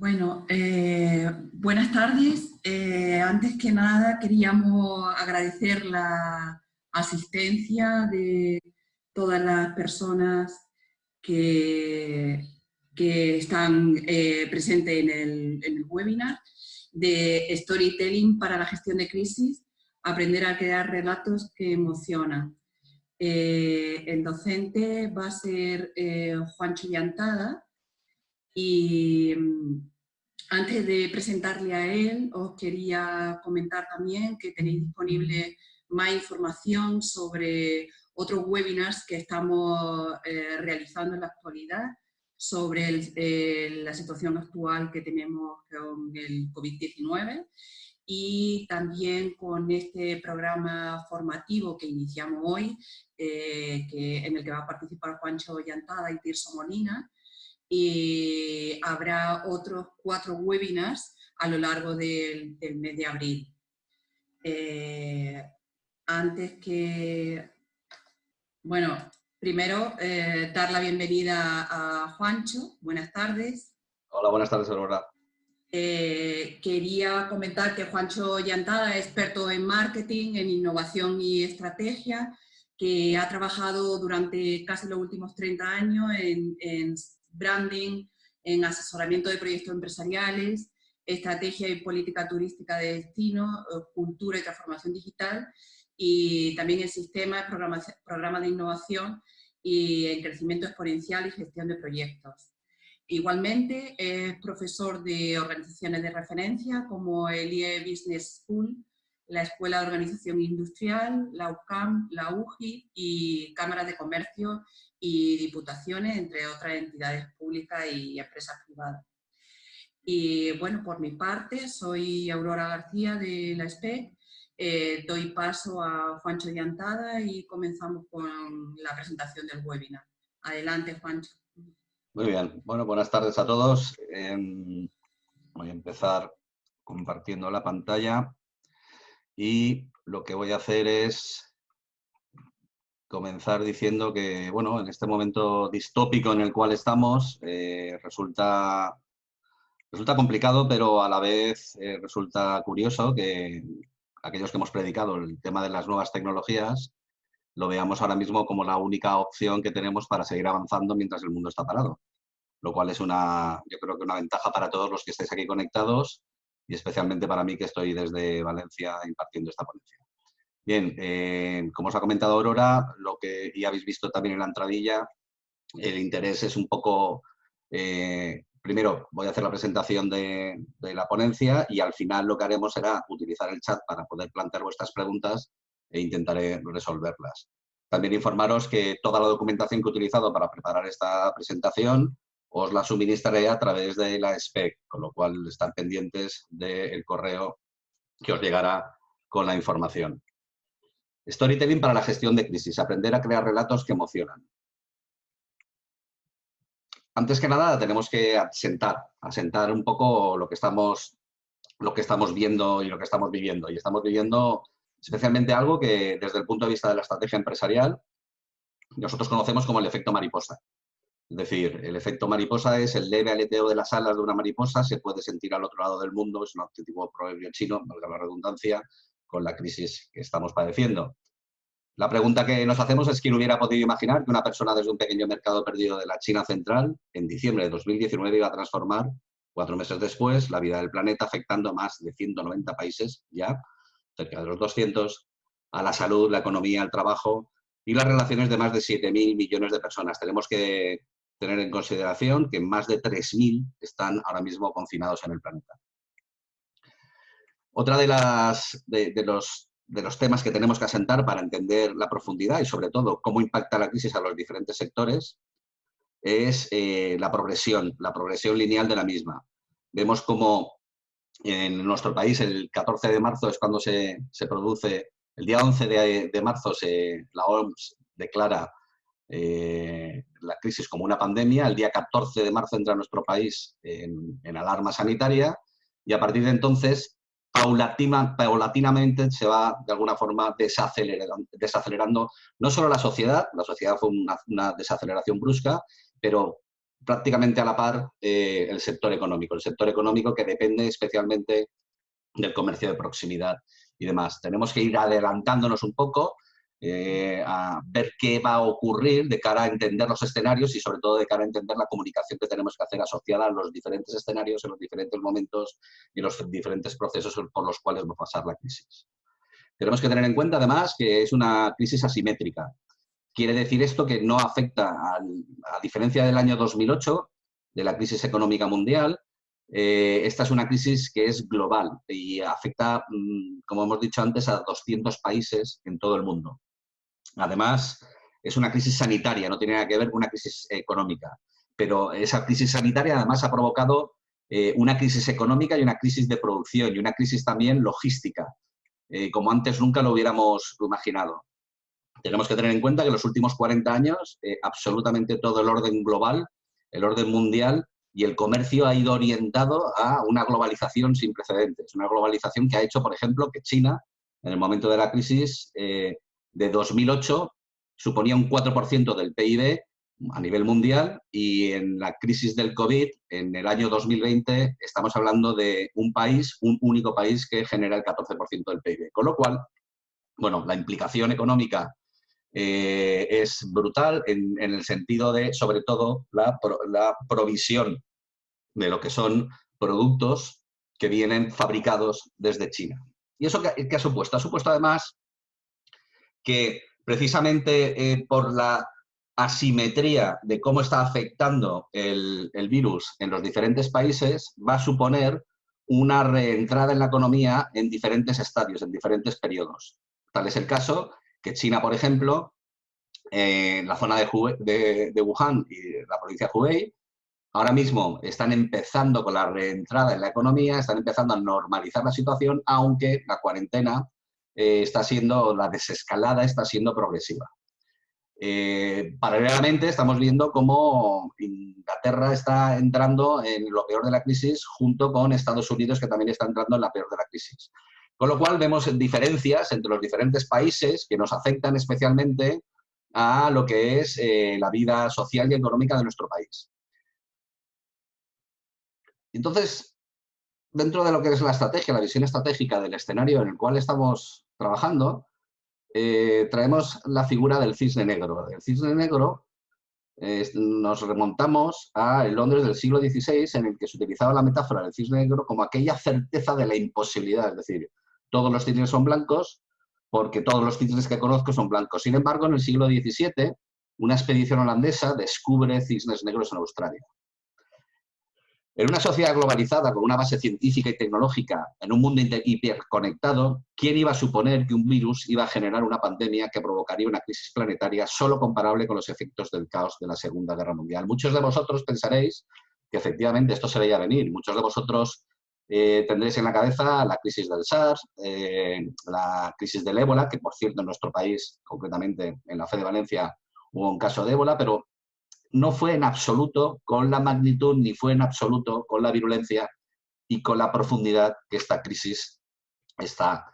Bueno, buenas tardes. Antes que nada queríamos agradecer la asistencia de todas las personas que, que están presentes en el webinar de Storytelling para la gestión de crisis, aprender a crear relatos que emocionan. El docente va a ser Juancho Llantada. Y antes de presentarle a él, os quería comentar también que tenéis disponible más información sobre otros webinars que estamos realizando en la actualidad sobre la situación actual que tenemos con el COVID-19 y también con este programa formativo que iniciamos hoy, en el que va a participar Juancho Llantada y Tirso Molina, y habrá otros 4 webinars a lo largo del mes de abril. Bueno, primero dar la bienvenida a Juancho. Buenas tardes. Hola, buenas tardes, Aurora. Quería comentar que Juancho Llantada es experto en marketing, en innovación y estrategia, que ha trabajado durante casi los últimos 30 años en branding, en asesoramiento de proyectos empresariales, estrategia y política turística de destino, cultura y transformación digital, y también en sistemas, programas de innovación y en crecimiento exponencial y gestión de proyectos. Igualmente es profesor de organizaciones de referencia como el IE Business School, la Escuela de Organización Industrial, la UCAM, la UGI y cámaras de comercio y diputaciones, entre otras entidades públicas y empresas privadas. Y bueno, por mi parte, soy Aurora García de la SPEC. Doy paso a Juancho Llantada y comenzamos con la presentación del webinar. Adelante, Juancho. Muy bien. Bueno, buenas tardes a todos. Voy a empezar compartiendo la pantalla y lo que voy a hacer es comenzar diciendo que, bueno, en este momento distópico en el cual estamos, resulta complicado, pero a la vez resulta curioso que aquellos que hemos predicado el tema de las nuevas tecnologías lo veamos ahora mismo como la única opción que tenemos para seguir avanzando mientras el mundo está parado. Lo cual es yo creo que una ventaja para todos los que estáis aquí conectados y especialmente para mí que estoy desde Valencia impartiendo esta ponencia. Bien, como os ha comentado Aurora, lo que ya habéis visto también en la entradilla, el interés es un poco... primero voy a hacer la presentación de la ponencia y al final lo que haremos será utilizar el chat para poder plantear vuestras preguntas e intentaré resolverlas. También informaros que toda la documentación que he utilizado para preparar esta presentación os la suministraré a través de la SPEC, con lo cual están pendientes del correo que os llegará con la información. Storytelling para la gestión de crisis, aprender a crear relatos que emocionan. Antes que nada tenemos que asentar un poco lo que estamos viendo y lo que estamos viviendo. Y estamos viviendo especialmente algo que desde el punto de vista de la estrategia empresarial nosotros conocemos como el efecto mariposa. Es decir, el efecto mariposa es el leve aleteo de las alas de una mariposa, se puede sentir al otro lado del mundo, es un antiguo proverbio chino, valga la redundancia, con la crisis que estamos padeciendo. La pregunta que nos hacemos es quién hubiera podido imaginar que una persona desde un pequeño mercado perdido de la China central, en diciembre de 2019, iba a transformar, 4 meses después, la vida del planeta, afectando a más de 190 países ya, cerca de los 200, a la salud, la economía, el trabajo y las relaciones de más de 7.000 millones de personas. Tenemos que tener en consideración que más de 3.000 están ahora mismo confinados en el planeta. Otra de los temas que tenemos que asentar para entender la profundidad y, sobre todo, cómo impacta la crisis a los diferentes sectores es la progresión lineal de la misma. Vemos cómo en nuestro país el 14 de marzo es cuando se produce, el día 11 de marzo la OMS declara la crisis como una pandemia, el día 14 de marzo entra a nuestro país en alarma sanitaria y a partir de entonces paulatinamente se va de alguna forma desacelerando no solo la sociedad fue una desaceleración brusca, pero prácticamente a la par el sector económico que depende especialmente del comercio de proximidad y demás. Tenemos que ir adelantándonos un poco a ver qué va a ocurrir de cara a entender los escenarios y sobre todo de cara a entender la comunicación que tenemos que hacer asociada a los diferentes escenarios en los diferentes momentos y los diferentes procesos por los cuales va a pasar la crisis. Tenemos que tener en cuenta además que es una crisis asimétrica. Quiere decir esto que no afecta, a diferencia del año 2008, de la crisis económica mundial, esta es una crisis que es global y afecta, como hemos dicho antes, a 200 países en todo el mundo. Además, es una crisis sanitaria, no tiene nada que ver con una crisis económica, pero esa crisis sanitaria además ha provocado una crisis económica y una crisis de producción y una crisis también logística, como antes nunca lo hubiéramos imaginado. Tenemos que tener en cuenta que en los últimos 40 años absolutamente todo el orden global, el orden mundial y el comercio ha ido orientado a una globalización sin precedentes. Una globalización que ha hecho, por ejemplo, que China, en el momento de la crisis de 2008, suponía un 4% del PIB a nivel mundial y en la crisis del COVID, en el año 2020, estamos hablando de un país, un único país que genera el 14% del PIB. Con lo cual, bueno, la implicación económica es brutal en el sentido de, sobre todo, la provisión de lo que son productos que vienen fabricados desde China. ¿Y eso qué ha supuesto? Ha supuesto además que precisamente por la asimetría de cómo está afectando el virus en los diferentes países, va a suponer una reentrada en la economía en diferentes estadios, en diferentes periodos. Tal es el caso que China, por ejemplo, en la zona de Wuhan y la provincia de Hubei, ahora mismo están empezando con la reentrada en la economía, están empezando a normalizar la situación, aunque la cuarentena la desescalada está siendo progresiva. Paralelamente estamos viendo cómo Inglaterra está entrando en lo peor de la crisis junto con Estados Unidos, que también está entrando en la peor de la crisis. Con lo cual vemos diferencias entre los diferentes países que nos afectan especialmente a lo que es la vida social y económica de nuestro país. Entonces, dentro de lo que es la estrategia, la visión estratégica del escenario en el cual estamos trabajando, traemos la figura del cisne negro. El cisne negro nos remontamos a Londres del siglo XVI, en el que se utilizaba la metáfora del cisne negro como aquella certeza de la imposibilidad, es decir, todos los cisnes son blancos porque todos los cisnes que conozco son blancos. Sin embargo, en el siglo XVII, una expedición holandesa descubre cisnes negros en Australia. En una sociedad globalizada con una base científica y tecnológica, en un mundo hiperconectado, ¿quién iba a suponer que un virus iba a generar una pandemia que provocaría una crisis planetaria solo comparable con los efectos del caos de la Segunda Guerra Mundial? Muchos de vosotros pensaréis que efectivamente esto se veía venir. Muchos de vosotros tendréis en la cabeza la crisis del SARS, la crisis del ébola, que por cierto en nuestro país, concretamente en la FE de Valencia, hubo un caso de ébola, pero no fue en absoluto con la magnitud ni fue en absoluto con la virulencia y con la profundidad que esta crisis está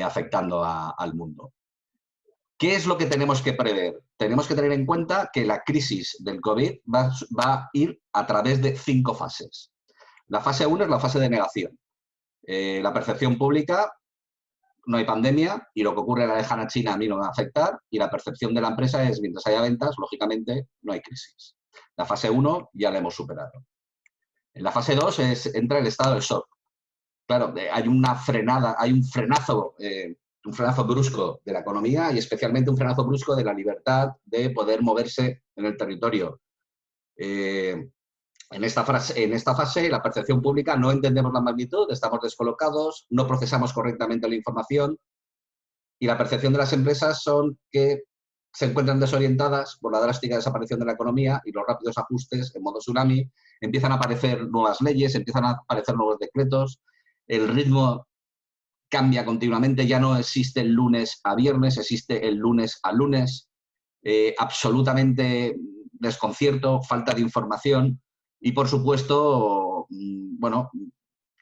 afectando al mundo. ¿Qué es lo que tenemos que prever? Tenemos que tener en cuenta que la crisis del COVID va a ir a través de 5 fases. La fase 1 es la fase de negación. La percepción pública, no hay pandemia y lo que ocurre en la lejana China a mí no me va a afectar, y la percepción de la empresa es, mientras haya ventas, lógicamente, no hay crisis. La fase 1 ya la hemos superado. En la fase 2 entra el estado del shock. Claro, hay una frenada, hay un frenazo brusco de la economía y especialmente un frenazo brusco de la libertad de poder moverse en el territorio. En esta fase, la percepción pública, no entendemos la magnitud, estamos descolocados, no procesamos correctamente la información y la percepción de las empresas son que se encuentran desorientadas por la drástica desaparición de la economía y los rápidos ajustes en modo tsunami. Empiezan a aparecer nuevas leyes, empiezan a aparecer nuevos decretos, el ritmo cambia continuamente, ya no existe el lunes a viernes, existe el lunes a lunes, absolutamente desconcierto, falta de información. Y, por supuesto, bueno,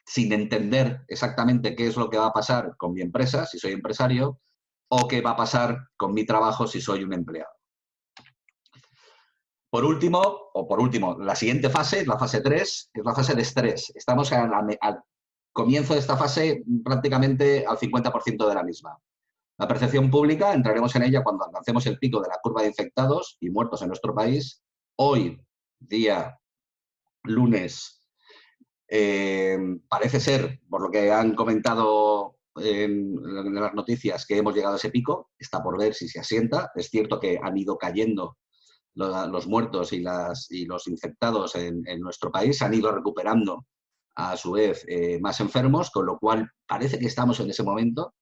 sin entender exactamente qué es lo que va a pasar con mi empresa, si soy empresario, o qué va a pasar con mi trabajo si soy un empleado. Por último, la siguiente fase es la fase 3, que es la fase de estrés. Estamos al comienzo de esta fase prácticamente al 50% de la misma. La percepción pública, entraremos en ella cuando alcancemos el pico de la curva de infectados y muertos en nuestro país. Hoy, día lunes, parece ser, por lo que han comentado en las noticias, que hemos llegado a ese pico. Está por ver si se asienta. Es cierto que han ido cayendo los muertos y los infectados en nuestro país, han ido recuperando a su vez más enfermos, con lo cual parece que estamos en ese momento.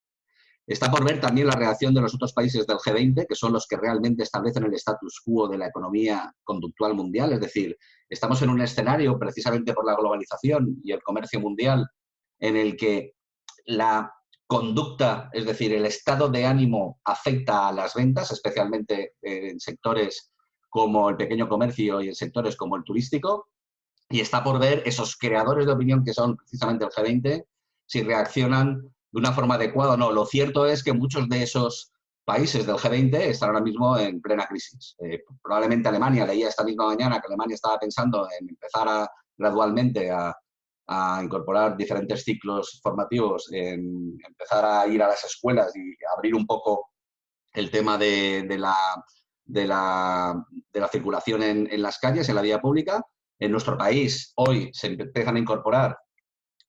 Está por ver también la reacción de los otros países del G20, que son los que realmente establecen el status quo de la economía conductual mundial. Es decir, estamos en un escenario, precisamente por la globalización y el comercio mundial, en el que la conducta, es decir, el estado de ánimo afecta a las ventas, especialmente en sectores como el pequeño comercio y en sectores como el turístico. Y está por ver esos creadores de opinión que son precisamente el G20, si reaccionan de una forma adecuada o no. Lo cierto es que muchos de esos países del G20 están ahora mismo en plena crisis. Probablemente Alemania, leía esta misma mañana que Alemania estaba pensando en empezar gradualmente a incorporar diferentes ciclos formativos, en empezar a ir a las escuelas y abrir un poco el tema de la circulación en las calles, en la vía pública. En nuestro país hoy se empiezan a incorporar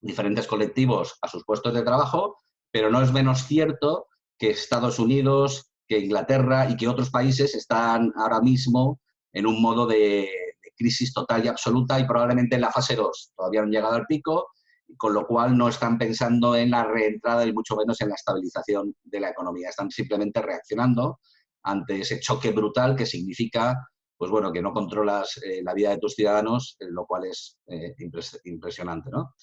diferentes colectivos a sus puestos de trabajo, pero no es menos cierto que Estados Unidos, que Inglaterra y que otros países están ahora mismo en un modo de crisis total y absoluta y probablemente en la fase 2. Todavía no han llegado al pico, con lo cual no están pensando en la reentrada y mucho menos en la estabilización de la economía. Están simplemente reaccionando ante ese choque brutal que significa, pues bueno, que no controlas la vida de tus ciudadanos, lo cual es impresionante, ¿no?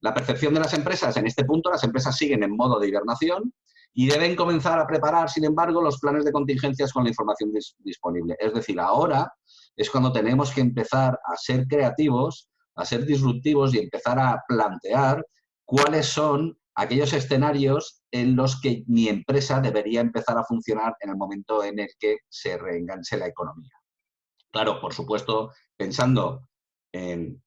La percepción de las empresas, en este punto, las empresas siguen en modo de hibernación y deben comenzar a preparar, sin embargo, los planes de contingencias con la información disponible. Es decir, ahora es cuando tenemos que empezar a ser creativos, a ser disruptivos y empezar a plantear cuáles son aquellos escenarios en los que mi empresa debería empezar a funcionar en el momento en el que se reenganche la economía. Claro, por supuesto, pensando en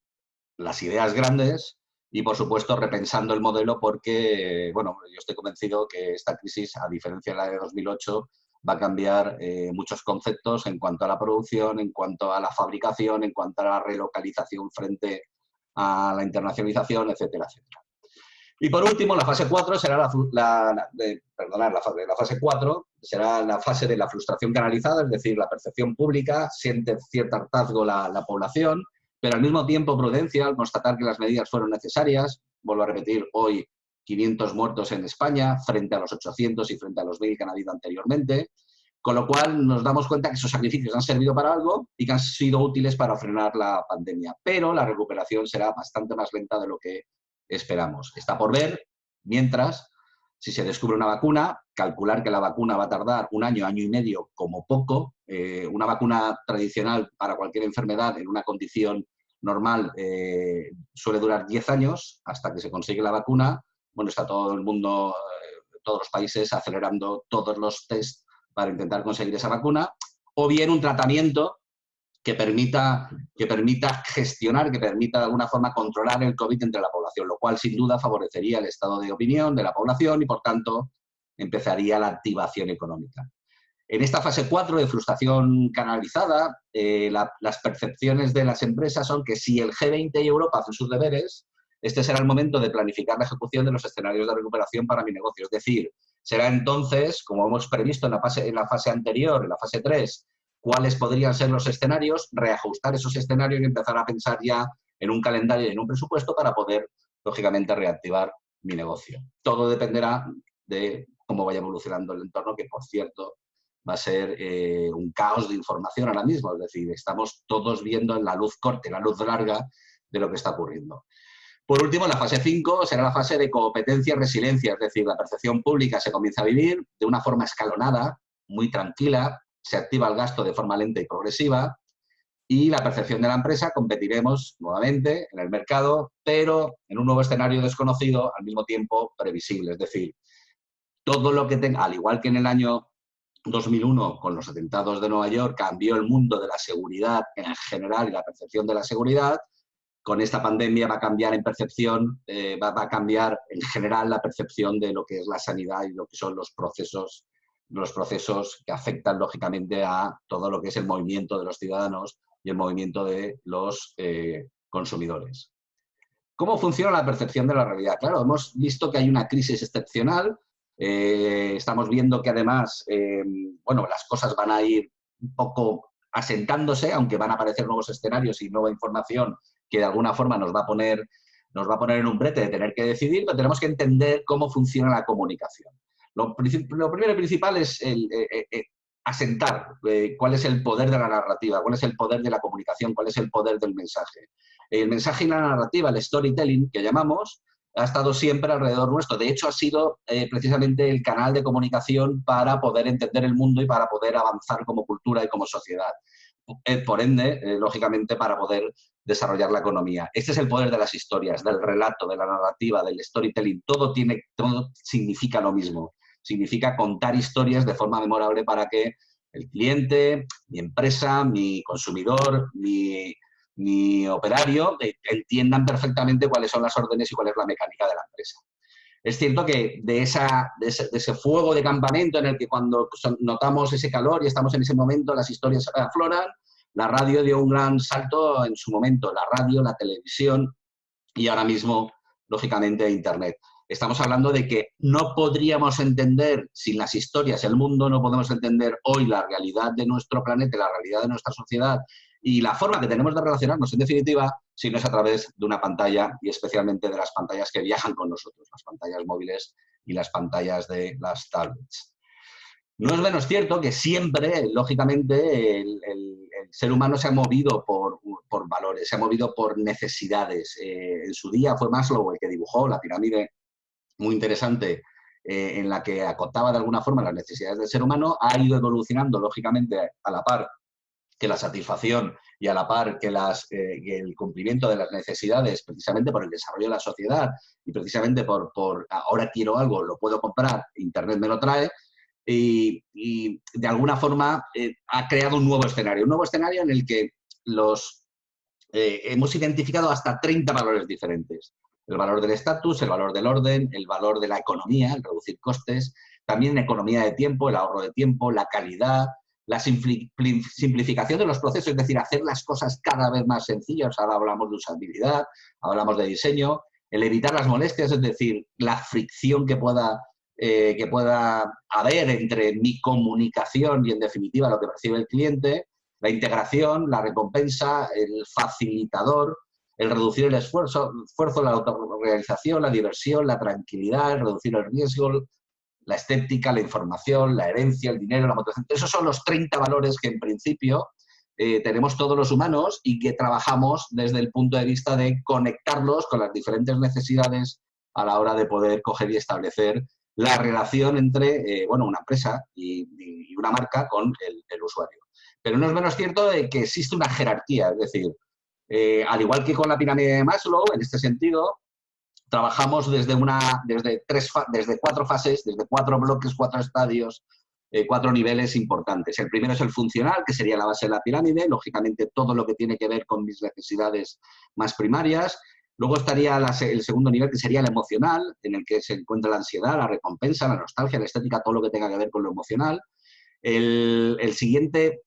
las ideas grandes y, por supuesto, repensando el modelo porque, bueno, yo estoy convencido que esta crisis, a diferencia de la de 2008, va a cambiar muchos conceptos en cuanto a la producción, en cuanto a la fabricación, en cuanto a la relocalización frente a la internacionalización, etcétera, etcétera. Y por último, la fase 4 será la fase 4 será la fase de la frustración canalizada, es decir, la percepción pública, siente cierto hartazgo la población, pero al mismo tiempo prudencia al constatar que las medidas fueron necesarias. Vuelvo a repetir, hoy 500 muertos en España frente a los 800 y frente a los 1000 que han habido anteriormente, con lo cual nos damos cuenta que esos sacrificios han servido para algo y que han sido útiles para frenar la pandemia, pero la recuperación será bastante más lenta de lo que esperamos. Está por ver, mientras, si se descubre una vacuna, calcular que la vacuna va a tardar un año, año y medio como poco. Una vacuna tradicional para cualquier enfermedad en una condición normal suele durar 10 años hasta que se consigue la vacuna. Bueno, está todo el mundo, todos los países acelerando todos los test para intentar conseguir esa vacuna, o bien un tratamiento que permita gestionar, que permita de alguna forma controlar el COVID entre la población, lo cual sin duda favorecería el estado de opinión de la población y, por tanto, empezaría la activación económica. En esta fase 4 de frustración canalizada, las percepciones de las empresas son que si el G20 y Europa hacen sus deberes, este será el momento de planificar la ejecución de los escenarios de recuperación para mi negocio. Es decir, será entonces, como hemos previsto en la fase anterior, en la fase 3, cuáles podrían ser los escenarios, reajustar esos escenarios y empezar a pensar ya en un calendario y en un presupuesto para poder, lógicamente, reactivar mi negocio. Todo dependerá de cómo vaya evolucionando el entorno, que, por cierto, va a ser un caos de información ahora mismo. Es decir, estamos todos viendo en la luz corta, la luz larga de lo que está ocurriendo. Por último, la fase 5 será la fase de competencia y resiliencia, es decir, la percepción pública se comienza a vivir de una forma escalonada, muy tranquila, se activa el gasto de forma lenta y progresiva y la percepción de la empresa competiremos nuevamente en el mercado, pero en un nuevo escenario desconocido, al mismo tiempo previsible. Es decir, todo lo que tenga, al igual que en el año 2001, con los atentados de Nueva York, cambió el mundo de la seguridad en general y la percepción de la seguridad. Con esta pandemia va a cambiar en percepción, va a cambiar en general la percepción de lo que es la sanidad y lo que son los procesos que afectan lógicamente a todo lo que es el movimiento de los ciudadanos y el movimiento de los consumidores. ¿Cómo funciona la percepción de la realidad? Claro, hemos visto que hay una crisis excepcional. Estamos viendo que además, bueno, las cosas van a ir un poco asentándose, aunque van a aparecer nuevos escenarios y nueva información que de alguna forma nos va a poner en un brete de tener que decidir, pero tenemos que entender cómo funciona la comunicación. Lo primero y principal es asentar cuál es el poder de la narrativa, cuál es el poder de la comunicación, cuál es el poder del mensaje. El mensaje y la narrativa, el storytelling que llamamos, ha estado siempre alrededor nuestro. De hecho, ha sido precisamente el canal de comunicación para poder entender el mundo y para poder avanzar como cultura y como sociedad. Por ende, lógicamente, para poder desarrollar la economía. Este es el poder de las historias, del relato, de la narrativa, del storytelling. Todo significa lo mismo. Significa contar historias de forma memorable para que el cliente, mi empresa, mi consumidor, mi operario entiendan perfectamente cuáles son las órdenes y cuál es la mecánica de la empresa. Es cierto que de ese fuego de campamento en el que cuando notamos ese calor y estamos en ese momento, las historias afloran, la radio dio un gran salto en su momento, la radio, la televisión y ahora mismo, lógicamente, Internet. Estamos hablando de que no podríamos entender sin las historias el mundo, no podemos entender hoy la realidad de nuestro planeta, la realidad de nuestra sociedad y la forma que tenemos de relacionarnos, en definitiva, si no es a través de una pantalla y especialmente de las pantallas que viajan con nosotros, las pantallas móviles y las pantallas de las tablets. No es menos cierto que siempre, lógicamente, el ser humano se ha movido por valores, se ha movido por necesidades. En su día fue Maslow el que dibujó la pirámide muy interesante en la que acotaba de alguna forma las necesidades del ser humano, ha ido evolucionando, lógicamente, a la par que la satisfacción y a la par que el cumplimiento de las necesidades, precisamente por el desarrollo de la sociedad y precisamente por ahora quiero algo, lo puedo comprar, Internet me lo trae, y de alguna forma ha creado un nuevo escenario en el que hemos identificado hasta 30 valores diferentes. El valor del estatus, el valor del orden, el valor de la economía, el reducir costes, también economía de tiempo, el ahorro de tiempo, la calidad, la simplificación de los procesos, es decir, hacer las cosas cada vez más sencillas. Ahora hablamos de usabilidad, hablamos de diseño, el evitar las molestias, es decir, la fricción que pueda haber entre mi comunicación y, en definitiva, lo que percibe el cliente, la integración, la recompensa, el facilitador, el reducir el esfuerzo, la autorrealización, la diversión, la tranquilidad, el reducir el riesgo, la estética, la información, la herencia, el dinero, la motivación. Esos son los 30 valores que en principio tenemos todos los humanos y que trabajamos desde el punto de vista de conectarlos con las diferentes necesidades a la hora de poder coger y establecer la relación entre una empresa y una marca con el usuario. Pero no es menos cierto de que existe una jerarquía, es decir, al igual que con la pirámide de Maslow, en este sentido, trabajamos desde 4 fases, desde 4 bloques, 4 estadios, 4 niveles importantes. El primero es el funcional, que sería la base de la pirámide, lógicamente todo lo que tiene que ver con mis necesidades más primarias. Luego estaría el segundo nivel, que sería el emocional, en el que se encuentra la ansiedad, la recompensa, la nostalgia, la estética, todo lo que tenga que ver con lo emocional. La siguiente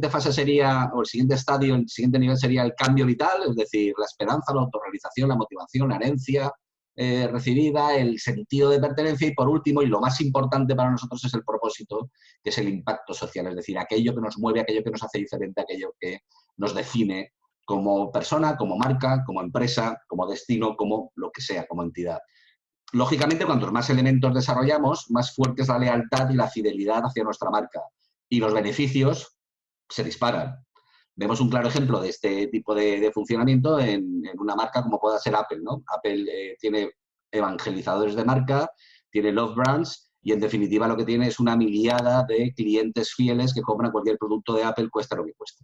fase sería, o el siguiente estadio, el siguiente nivel sería el cambio vital, es decir, la esperanza, la autorrealización, la motivación, la herencia recibida, el sentido de pertenencia y, por último, y lo más importante para nosotros, es el propósito, que es el impacto social, es decir, aquello que nos mueve, aquello que nos hace diferente, aquello que nos define como persona, como marca, como empresa, como destino, como lo que sea, como entidad. Lógicamente, cuantos más elementos desarrollamos, más fuerte es la lealtad y la fidelidad hacia nuestra marca. Y los beneficios se disparan. Vemos un claro ejemplo de este tipo de funcionamiento en una marca como pueda ser Apple, ¿no? Apple tiene evangelizadores de marca, tiene love brands y, en definitiva, lo que tiene es una miliada de clientes fieles que compran cualquier producto de Apple, cueste lo que cueste.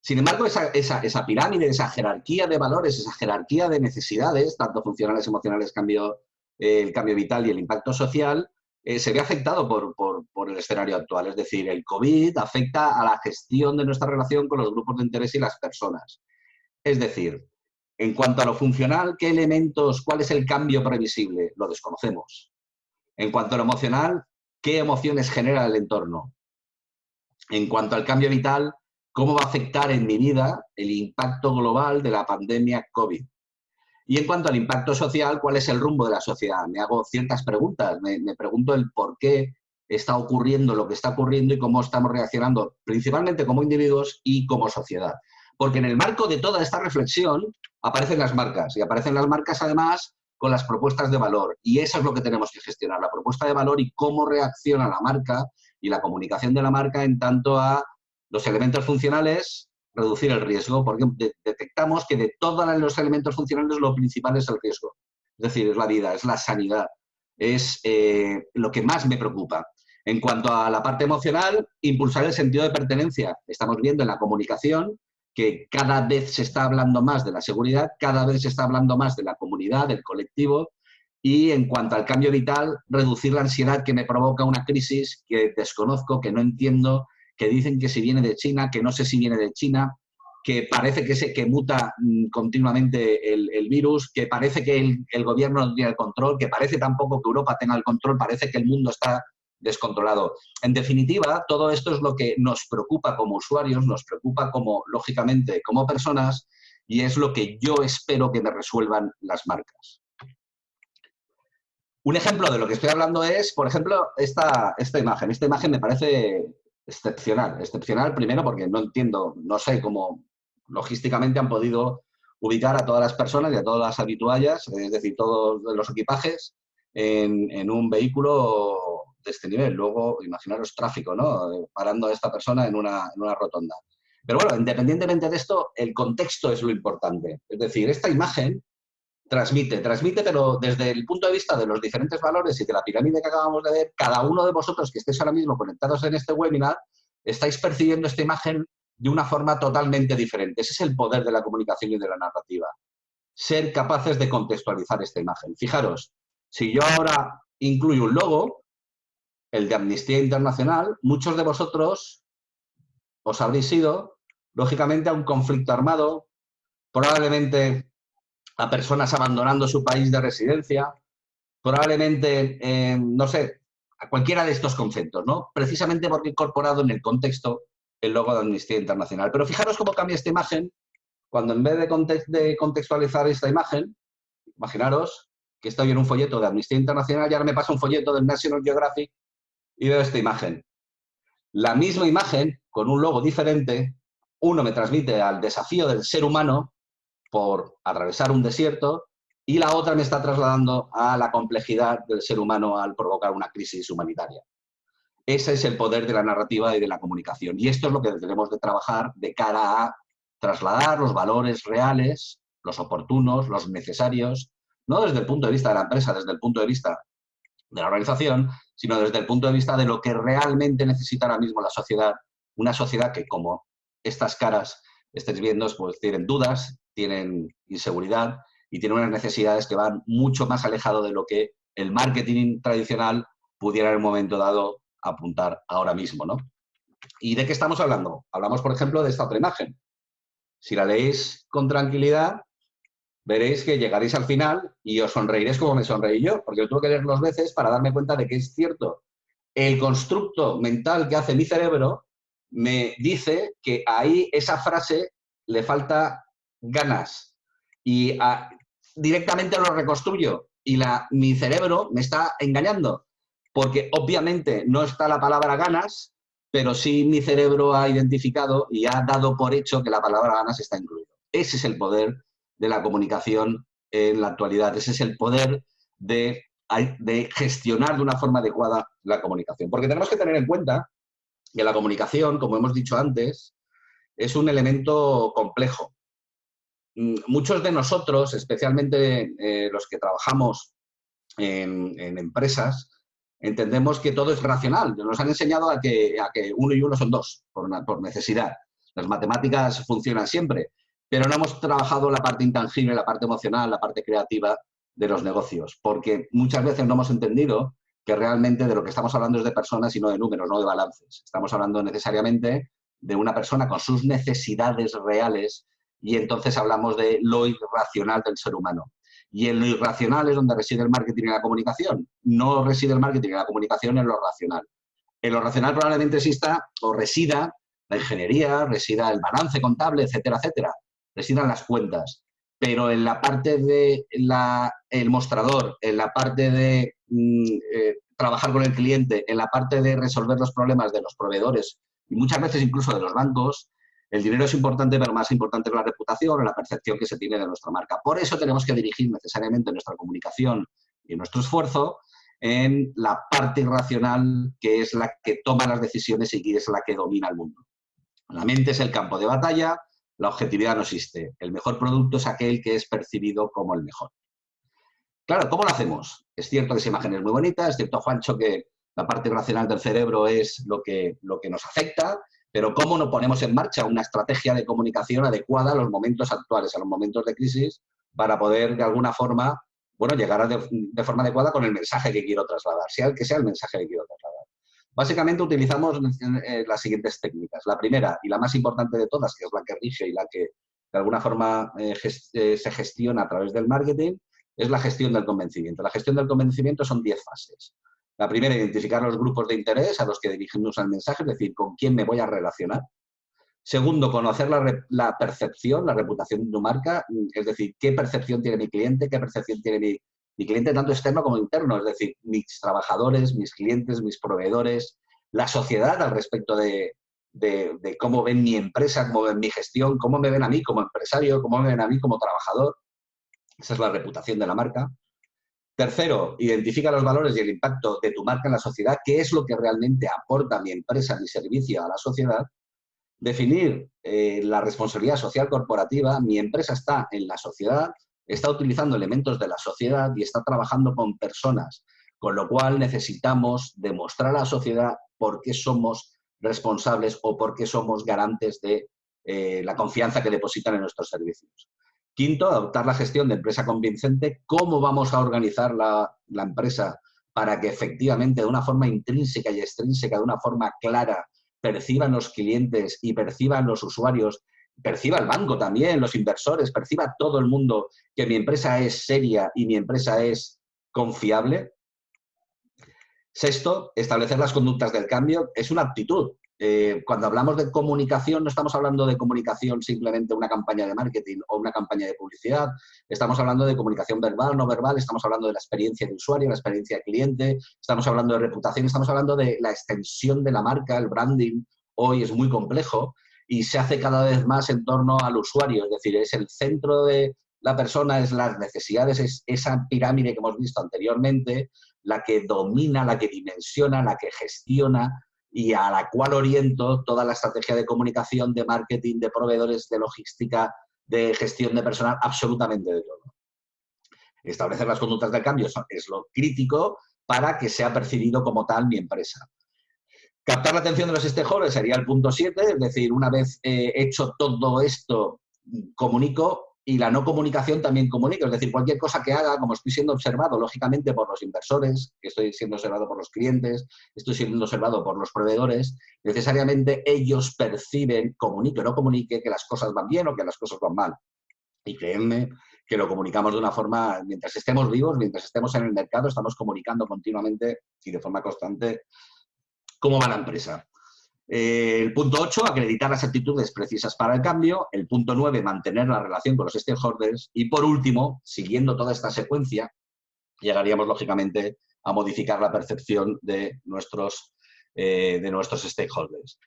Sin embargo, esa pirámide, esa jerarquía de valores, esa jerarquía de necesidades, tanto funcionales, emocionales, el cambio vital y el impacto social, se ve afectado por el escenario actual. Es decir, el COVID afecta a la gestión de nuestra relación con los grupos de interés y las personas. Es decir, en cuanto a lo funcional, ¿qué elementos, cuál es el cambio previsible? Lo desconocemos. En cuanto a lo emocional, ¿qué emociones genera el entorno? En cuanto al cambio vital, ¿cómo va a afectar en mi vida el impacto global de la pandemia COVID? Y en cuanto al impacto social, ¿cuál es el rumbo de la sociedad? Me hago ciertas preguntas, me pregunto el por qué está ocurriendo lo que está ocurriendo y cómo estamos reaccionando, principalmente como individuos y como sociedad. Porque en el marco de toda esta reflexión aparecen las marcas, y aparecen las marcas además con las propuestas de valor, y eso es lo que tenemos que gestionar, la propuesta de valor y cómo reacciona la marca y la comunicación de la marca en tanto a los elementos funcionales, reducir el riesgo, porque detectamos que de todos los elementos funcionales lo principal es el riesgo. Es decir, es la vida, es la sanidad, es lo que más me preocupa. En cuanto a la parte emocional, impulsar el sentido de pertenencia. Estamos viendo en la comunicación que cada vez se está hablando más de la seguridad, cada vez se está hablando más de la comunidad, del colectivo, y en cuanto al cambio vital, reducir la ansiedad que me provoca una crisis que desconozco, que no entiendo, que dicen que si viene de China, que no sé si viene de China, que parece que muta continuamente el virus, que parece que el gobierno no tiene el control, que parece tampoco que Europa tenga el control, parece que el mundo está descontrolado. En definitiva, todo esto es lo que nos preocupa como usuarios, nos preocupa como, lógicamente, como personas, y es lo que yo espero que me resuelvan las marcas. Un ejemplo de lo que estoy hablando es, por ejemplo, esta imagen. Esta imagen me parece excepcional. Excepcional primero porque no entiendo, no sé cómo logísticamente han podido ubicar a todas las personas y a todas las habituallas, es decir, todos los equipajes, en un vehículo de este nivel. Luego, imaginaros tráfico, ¿no? Parando a esta persona en una rotonda. Pero bueno, independientemente de esto, el contexto es lo importante. Es decir, esta imagen transmite, pero desde el punto de vista de los diferentes valores y de la pirámide que acabamos de ver, cada uno de vosotros que estéis ahora mismo conectados en este webinar, estáis percibiendo esta imagen de una forma totalmente diferente. Ese es el poder de la comunicación y de la narrativa. Ser capaces de contextualizar esta imagen. Fijaros, si yo ahora incluyo un logo, el de Amnistía Internacional, muchos de vosotros os habréis ido, lógicamente, a un conflicto armado, probablemente a personas abandonando su país de residencia, probablemente, no sé, a cualquiera de estos conceptos, ¿no? Precisamente porque he incorporado en el contexto el logo de Amnistía Internacional. Pero fijaros cómo cambia esta imagen cuando en vez de contextualizar esta imagen, imaginaros que estoy en un folleto de Amnistía Internacional y ahora me pasa un folleto del National Geographic y veo esta imagen. La misma imagen, con un logo diferente, uno me transmite al desafío del ser humano por atravesar un desierto y la otra me está trasladando a la complejidad del ser humano al provocar una crisis humanitaria. Ese es el poder de la narrativa y de la comunicación. Y esto es lo que tenemos de trabajar de cara a trasladar los valores reales, los oportunos, los necesarios, no desde el punto de vista de la empresa, desde el punto de vista de la organización, sino desde el punto de vista de lo que realmente necesita ahora mismo la sociedad. Una sociedad que, como estas caras estáis viendo, pues tienen dudas, tienen inseguridad y tienen unas necesidades que van mucho más alejado de lo que el marketing tradicional pudiera en un momento dado apuntar ahora mismo, ¿no? ¿Y de qué estamos hablando? Hablamos, por ejemplo, de esta otra imagen. Si la leéis con tranquilidad, veréis que llegaréis al final y os sonreiréis como me sonreí yo, porque yo tuve que leer dos veces para darme cuenta de que es cierto. El constructo mental que hace mi cerebro me dice que ahí esa frase le falta ganas y directamente lo reconstruyo y mi cerebro me está engañando porque obviamente no está la palabra ganas, pero sí mi cerebro ha identificado y ha dado por hecho que la palabra ganas está incluida. Ese es el poder de la comunicación en la actualidad, ese es el poder de gestionar de una forma adecuada la comunicación. Porque tenemos que tener en cuenta que la comunicación, como hemos dicho antes, es un elemento complejo. Muchos de nosotros, especialmente los que trabajamos en empresas, entendemos que todo es racional. Nos han enseñado a que uno y uno son dos, por necesidad. Las matemáticas funcionan siempre, pero no hemos trabajado la parte intangible, la parte emocional, la parte creativa de los negocios, porque muchas veces no hemos entendido que realmente de lo que estamos hablando es de personas y no de números, no de balances. Estamos hablando necesariamente de una persona con sus necesidades reales y entonces hablamos de lo irracional del ser humano. Y en lo irracional es donde reside el marketing y la comunicación. No reside el marketing y la comunicación en lo racional. En lo racional probablemente exista o resida la ingeniería, resida el balance contable, etcétera, etcétera. Residan las cuentas. Pero en la parte de el mostrador, en la parte de trabajar con el cliente, en la parte de resolver los problemas de los proveedores y muchas veces incluso de los bancos, el dinero es importante, pero más importante es la reputación o la percepción que se tiene de nuestra marca. Por eso tenemos que dirigir necesariamente nuestra comunicación y nuestro esfuerzo en la parte irracional, que es la que toma las decisiones y que es la que domina el mundo. La mente es el campo de batalla, la objetividad no existe. El mejor producto es aquel que es percibido como el mejor. Claro, ¿cómo lo hacemos? Es cierto que esa imagen es muy bonita, es cierto, Juancho, que la parte racional del cerebro es lo que nos afecta, pero ¿cómo no ponemos en marcha una estrategia de comunicación adecuada a los momentos actuales, a los momentos de crisis, para poder, de alguna forma, bueno, llegar de forma adecuada con el mensaje que quiero trasladar, sea el que sea el mensaje que quiero trasladar? Básicamente utilizamos las siguientes técnicas. La primera y la más importante de todas, que es la que rige y la que de alguna forma se gestiona a través del marketing, es la gestión del convencimiento. La gestión del convencimiento son 10 fases. La primera, identificar los grupos de interés a los que dirigimos el mensaje, es decir, con quién me voy a relacionar. Segundo, conocer la percepción, la reputación de tu marca, es decir, qué percepción tiene mi cliente, qué percepción tiene mi cliente tanto externo como interno, es decir, mis trabajadores, mis clientes, mis proveedores, la sociedad al respecto de cómo ven mi empresa, cómo ven mi gestión, cómo me ven a mí como empresario, cómo me ven a mí como trabajador. Esa es la reputación de la marca. Tercero, identifica los valores y el impacto de tu marca en la sociedad, qué es lo que realmente aporta mi empresa, mi servicio a la sociedad. Definir la responsabilidad social corporativa. Mi empresa está en la sociedad, está utilizando elementos de la sociedad y está trabajando con personas, con lo cual necesitamos demostrar a la sociedad por qué somos responsables o por qué somos garantes de la confianza que depositan en nuestros servicios. Quinto, adoptar la gestión de empresa convincente. ¿Cómo vamos a organizar la empresa para que efectivamente de una forma intrínseca y extrínseca, de una forma clara, perciban los clientes y perciban los usuarios, perciba el banco también, los inversores, perciba todo el mundo que mi empresa es seria y mi empresa es confiable? Sexto, establecer las conductas del cambio. Es una aptitud. Cuando hablamos de comunicación, no estamos hablando de comunicación simplemente una campaña de marketing o una campaña de publicidad. Estamos hablando de comunicación verbal, no verbal, estamos hablando de la experiencia de usuario, la experiencia de cliente, estamos hablando de reputación, estamos hablando de la extensión de la marca, el branding. Hoy es muy complejo y se hace cada vez más en torno al usuario, es decir, es el centro de la persona, es las necesidades, es esa pirámide que hemos visto anteriormente, la que domina, la que dimensiona, la que gestiona y a la cual oriento toda la estrategia de comunicación, de marketing, de proveedores, de logística, de gestión de personal, absolutamente de todo. Establecer las conductas del cambio es lo crítico para que sea percibido como tal mi empresa. Captar la atención de los stakeholders sería el punto 7, es decir, una vez hecho todo esto, comunico. Y la no comunicación también comunica, es decir, cualquier cosa que haga, como estoy siendo observado, lógicamente, por los inversores, que estoy siendo observado por los clientes, estoy siendo observado por los proveedores, necesariamente ellos perciben, comunique o no comunique, que las cosas van bien o que las cosas van mal. Y créanme que lo comunicamos de una forma, mientras estemos vivos, mientras estemos en el mercado, estamos comunicando continuamente y de forma constante cómo va la empresa. El punto 8, acreditar las actitudes precisas para el cambio. El punto 9, mantener la relación con los stakeholders. Y por último, siguiendo toda esta secuencia, llegaríamos lógicamente a modificar la percepción de nuestros stakeholders.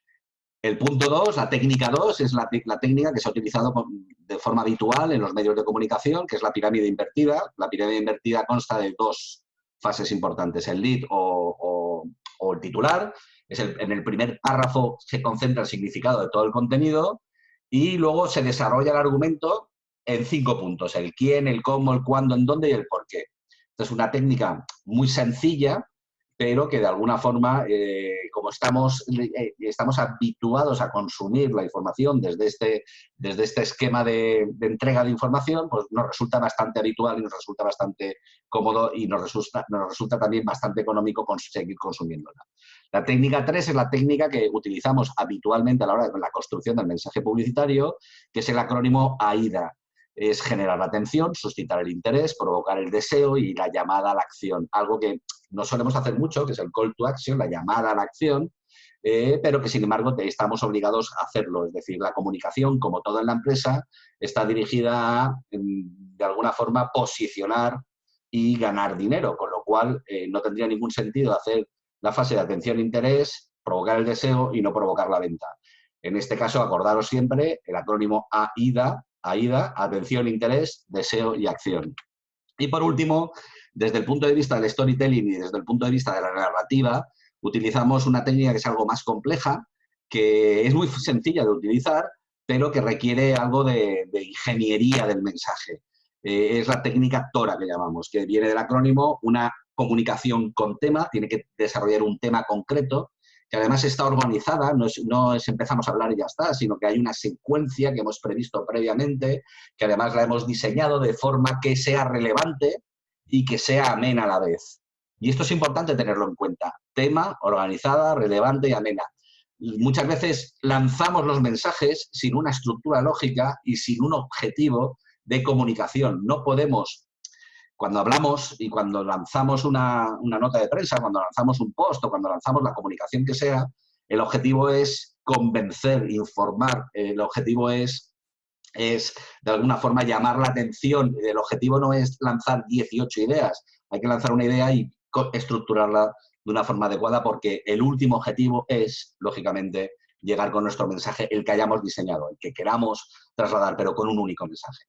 El punto 2, la técnica 2, es la técnica que se ha utilizado de forma habitual en los medios de comunicación, que es la pirámide invertida. La pirámide invertida consta de 2 fases importantes, el lead o el titular. En el primer párrafo se concentra el significado de todo el contenido y luego se desarrolla el argumento en 5 puntos, el quién, el cómo, el cuándo, en dónde y el por qué. Esta es una técnica muy sencilla pero que de alguna forma, como estamos habituados a consumir la información desde este esquema de entrega de información, pues nos resulta bastante habitual y nos resulta bastante cómodo y nos resulta también bastante económico seguir consumiéndola. La técnica 3 es la técnica que utilizamos habitualmente a la hora de la construcción del mensaje publicitario, que es el acrónimo AIDA. Es generar la atención, suscitar el interés, provocar el deseo y la llamada a la acción. Algo que no solemos hacer mucho, que es el call to action, la llamada a la acción, pero que sin embargo estamos obligados a hacerlo. Es decir, la comunicación, como todo en la empresa, está dirigida a, de alguna forma, posicionar y ganar dinero, con lo cual no tendría ningún sentido hacer la fase de atención-interés, provocar el deseo y no provocar la venta. En este caso, acordaros siempre el acrónimo AIDA, atención, interés, deseo y acción. Y por último, desde el punto de vista del storytelling y desde el punto de vista de la narrativa, utilizamos una técnica que es algo más compleja, que es muy sencilla de utilizar, pero que requiere algo de ingeniería del mensaje. Es la técnica TORA que llamamos, que viene del acrónimo una comunicación con tema, tiene que desarrollar un tema concreto, que además está organizada, no es empezamos a hablar y ya está, sino que hay una secuencia que hemos previsto previamente, que además la hemos diseñado de forma que sea relevante y que sea amena a la vez. Y esto es importante tenerlo en cuenta. Tema, organizada, relevante y amena. Muchas veces lanzamos los mensajes sin una estructura lógica y sin un objetivo de comunicación. No podemos, cuando hablamos y cuando lanzamos una nota de prensa, cuando lanzamos un post o cuando lanzamos la comunicación que sea, el objetivo es convencer, informar, el objetivo es de alguna forma llamar la atención. El objetivo no es lanzar 18 ideas, hay que lanzar una idea y estructurarla de una forma adecuada porque el último objetivo es, lógicamente, llegar con nuestro mensaje, el que hayamos diseñado, el que queramos trasladar, pero con un único mensaje.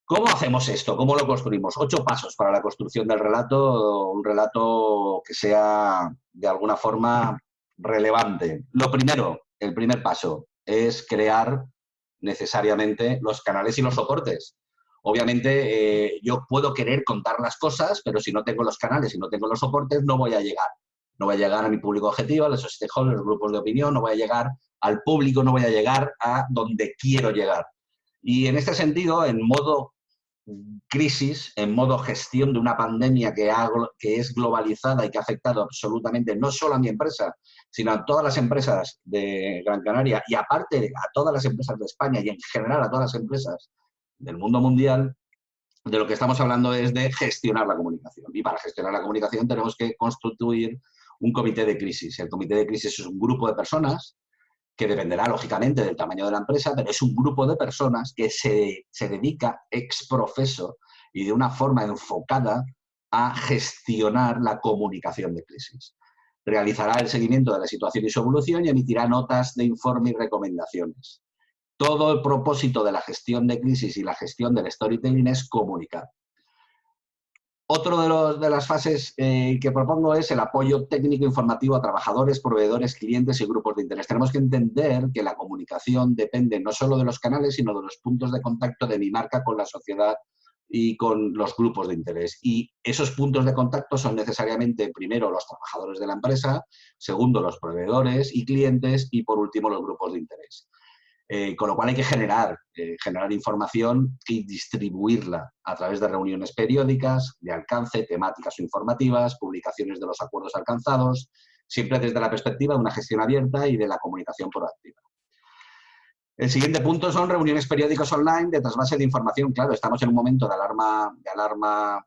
¿Cómo hacemos esto? ¿Cómo lo construimos? 8 pasos para la construcción del relato, un relato que sea de alguna forma relevante. Lo primero, el primer paso, es crear necesariamente los canales y los soportes. Obviamente yo puedo querer contar las cosas, pero si no tengo los canales y no tengo los soportes, no voy a llegar. No voy a llegar a mi público objetivo, a los stakeholders, los grupos de opinión, no voy a llegar al público, no voy a llegar a donde quiero llegar. Y en este sentido, en modo crisis, en modo gestión de una pandemia que es globalizada y que ha afectado absolutamente no solo a mi empresa, sino a todas las empresas de Gran Canaria y aparte a todas las empresas de España y en general a todas las empresas del mundo mundial, de lo que estamos hablando es de gestionar la comunicación. Y para gestionar la comunicación tenemos que constituir un comité de crisis. El comité de crisis es un grupo de personas que dependerá, lógicamente, del tamaño de la empresa, pero es un grupo de personas que se dedica ex profeso y de una forma enfocada a gestionar la comunicación de crisis. Realizará el seguimiento de la situación y su evolución y emitirá notas de informe y recomendaciones. Todo el propósito de la gestión de crisis y la gestión del storytelling es comunicar. Otro de las fases que propongo es el apoyo técnico informativo a trabajadores, proveedores, clientes y grupos de interés. Tenemos que entender que la comunicación depende no solo de los canales, sino de los puntos de contacto de mi marca con la sociedad y con los grupos de interés. Y esos puntos de contacto son necesariamente, primero, los trabajadores de la empresa, segundo, los proveedores y clientes y, por último, los grupos de interés. Con lo cual hay que generar información y distribuirla a través de reuniones periódicas, de alcance, temáticas o informativas, publicaciones de los acuerdos alcanzados, siempre desde la perspectiva de una gestión abierta y de la comunicación proactiva. El siguiente punto son reuniones periódicas online de trasvase de información. Claro, estamos en un momento de alarma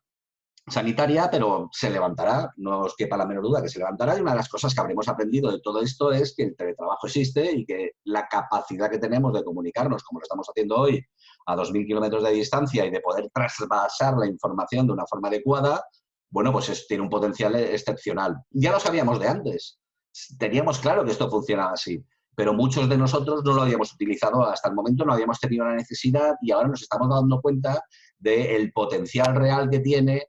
sanitaria, pero se levantará, no os quepa la menor duda que se levantará, y una de las cosas que habremos aprendido de todo esto es que el teletrabajo existe y que la capacidad que tenemos de comunicarnos, como lo estamos haciendo hoy, a 2.000 kilómetros de distancia y de poder trasvasar la información de una forma adecuada, bueno, pues tiene un potencial excepcional. Ya lo sabíamos de antes, teníamos claro que esto funcionaba así, pero muchos de nosotros no lo habíamos utilizado hasta el momento, no habíamos tenido la necesidad y ahora nos estamos dando cuenta del potencial real que tiene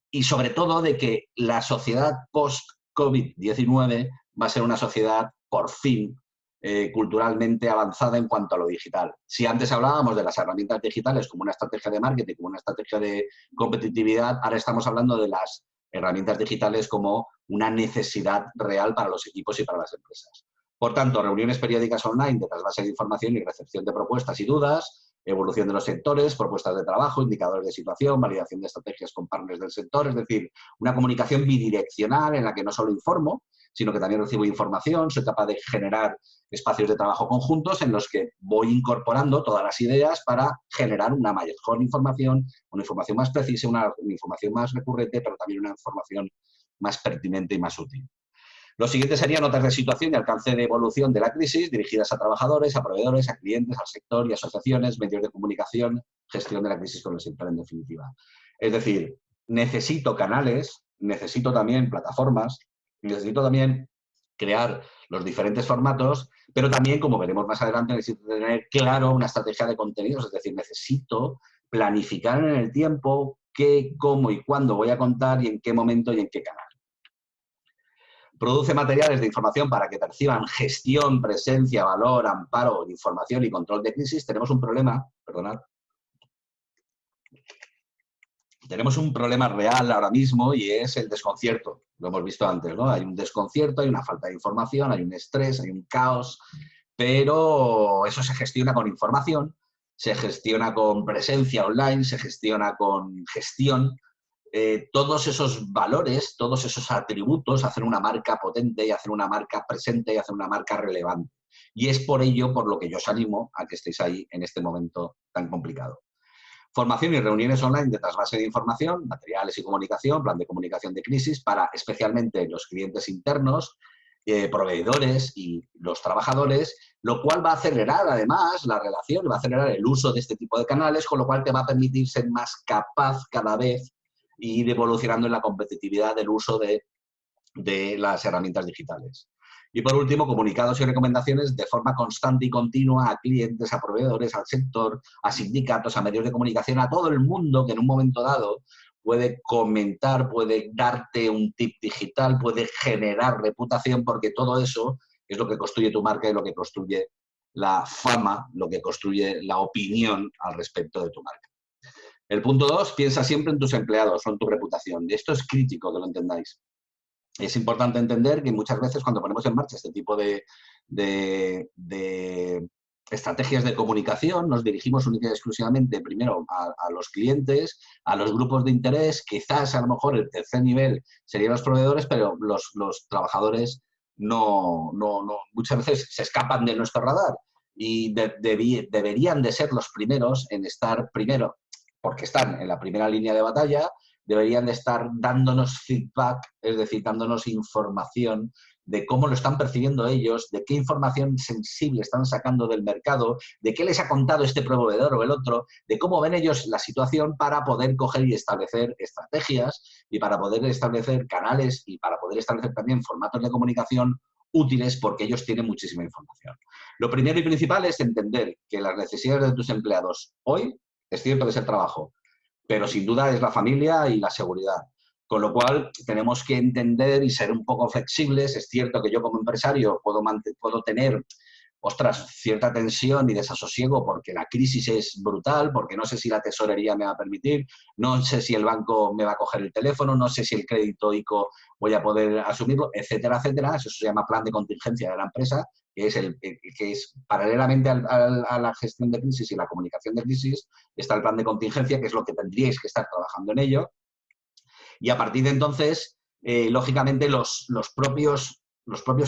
y sobre todo de que la sociedad post-COVID-19 va a ser una sociedad, por fin, culturalmente avanzada en cuanto a lo digital. Si antes hablábamos de las herramientas digitales como una estrategia de marketing, como una estrategia de competitividad, ahora estamos hablando de las herramientas digitales como una necesidad real para los equipos y para las empresas. Por tanto, reuniones periódicas online de trasvase de información y recepción de propuestas y dudas, evolución de los sectores, propuestas de trabajo, indicadores de situación, validación de estrategias con partners del sector, es decir, una comunicación bidireccional en la que no solo informo, sino que también recibo información, soy capaz de generar espacios de trabajo conjuntos en los que voy incorporando todas las ideas para generar una mejor información, una información más precisa, una información más recurrente, pero también una información más pertinente y más útil. Lo siguiente serían notas de situación y alcance de evolución de la crisis dirigidas a trabajadores, a proveedores, a clientes, al sector y asociaciones, medios de comunicación, gestión de la crisis con el sector en definitiva. Es decir, necesito canales, necesito también plataformas, necesito también crear los diferentes formatos, pero también, como veremos más adelante, necesito tener claro una estrategia de contenidos, es decir, necesito planificar en el tiempo qué, cómo y cuándo voy a contar y en qué momento y en qué canal. Produce materiales de información para que perciban gestión, presencia, valor, amparo, información y control de crisis. Tenemos un problema, perdonad. Tenemos un problema real ahora mismo y es el desconcierto. Lo hemos visto antes, ¿no? Hay un desconcierto, hay una falta de información, hay un estrés, hay un caos, pero eso se gestiona con información, se gestiona con presencia online, se gestiona con gestión. Todos esos valores, todos esos atributos hacen una marca potente y hacen una marca presente y hacen una marca relevante. Y es por ello por lo que yo os animo a que estéis ahí en este momento tan complicado. Formación y reuniones online de trasvase de información, materiales y comunicación, plan de comunicación de crisis para especialmente los clientes internos, proveedores y los trabajadores, lo cual va a acelerar además la relación, va a acelerar el uso de este tipo de canales, con lo cual te va a permitir ser más capaz cada vez y ir evolucionando en la competitividad del uso de las herramientas digitales. Y por último, comunicados y recomendaciones de forma constante y continua a clientes, a proveedores, al sector, a sindicatos, a medios de comunicación, a todo el mundo que en un momento dado puede comentar, puede darte un tip digital, puede generar reputación, porque todo eso es lo que construye tu marca y lo que construye la fama, lo que construye la opinión al respecto de tu marca. El punto 2, piensa siempre en tus empleados o en tu reputación. Esto es crítico que lo entendáis. Es importante entender que muchas veces cuando ponemos en marcha este tipo de estrategias de comunicación nos dirigimos única y exclusivamente primero a los clientes, a los grupos de interés, quizás a lo mejor el tercer nivel serían los proveedores, pero los trabajadores muchas veces se escapan de nuestro radar y deberían de ser los primeros en estar primero, porque están en la primera línea de batalla, deberían de estar dándonos feedback, es decir, dándonos información de cómo lo están percibiendo ellos, de qué información sensible están sacando del mercado, de qué les ha contado este proveedor o el otro, de cómo ven ellos la situación para poder coger y establecer estrategias y para poder establecer canales y para poder establecer también formatos de comunicación útiles porque ellos tienen muchísima información. Lo primero y principal es entender que las necesidades de tus empleados hoy es cierto que es el trabajo, pero sin duda es la familia y la seguridad. Con lo cual, tenemos que entender y ser un poco flexibles. Es cierto que yo como empresario puedo tener, cierta tensión y desasosiego porque la crisis es brutal, porque no sé si la tesorería me va a permitir, no sé si el banco me va a coger el teléfono, no sé si el crédito ICO voy a poder asumirlo, etcétera, etcétera. Eso se llama plan de contingencia de la empresa, que es paralelamente a la gestión de crisis y la comunicación de crisis, está el plan de contingencia, que es lo que tendríais que estar trabajando en ello. Y a partir de entonces, lógicamente, los propios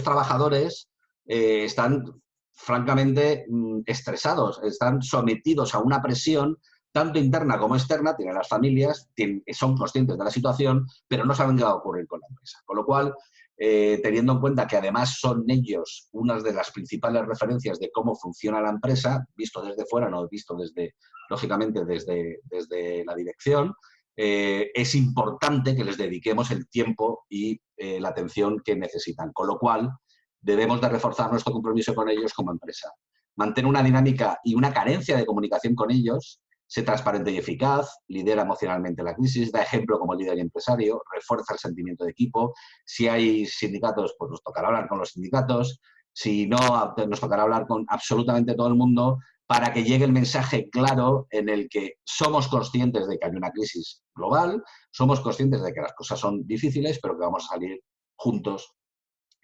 trabajadores están francamente estresados, están sometidos a una presión tanto interna como externa, tienen las familias, son conscientes de la situación, pero no saben qué va a ocurrir con la empresa. Con lo cual, teniendo en cuenta que además son ellos unas de las principales referencias de cómo funciona la empresa, visto desde fuera, no visto lógicamente desde la dirección, es importante que les dediquemos el tiempo y la atención que necesitan. Con lo cual, debemos de reforzar nuestro compromiso con ellos como empresa. Mantener una dinámica y una carencia de comunicación con ellos, sé transparente y eficaz, lidera emocionalmente la crisis, da ejemplo como líder y empresario, refuerza el sentimiento de equipo. Si hay sindicatos, pues nos tocará hablar con los sindicatos. Si no, nos tocará hablar con absolutamente todo el mundo para que llegue el mensaje claro en el que somos conscientes de que hay una crisis global, somos conscientes de que las cosas son difíciles, pero que vamos a salir juntos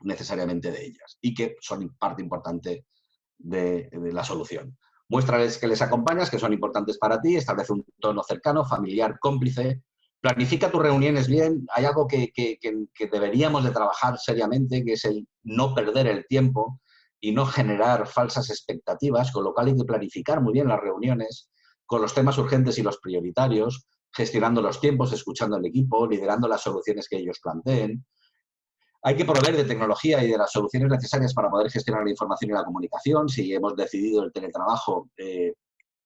necesariamente de ellas y que son parte importante de la solución. Muéstrales que les acompañas, que son importantes para ti, establece un tono cercano, familiar, cómplice. Planifica tus reuniones bien. Hay algo que deberíamos de trabajar seriamente, que es el no perder el tiempo y no generar falsas expectativas, con lo cual hay que planificar muy bien las reuniones con los temas urgentes y los prioritarios, gestionando los tiempos, escuchando al equipo, liderando las soluciones que ellos planteen. Hay que proveer de tecnología y de las soluciones necesarias para poder gestionar la información y la comunicación. Si hemos decidido el teletrabajo,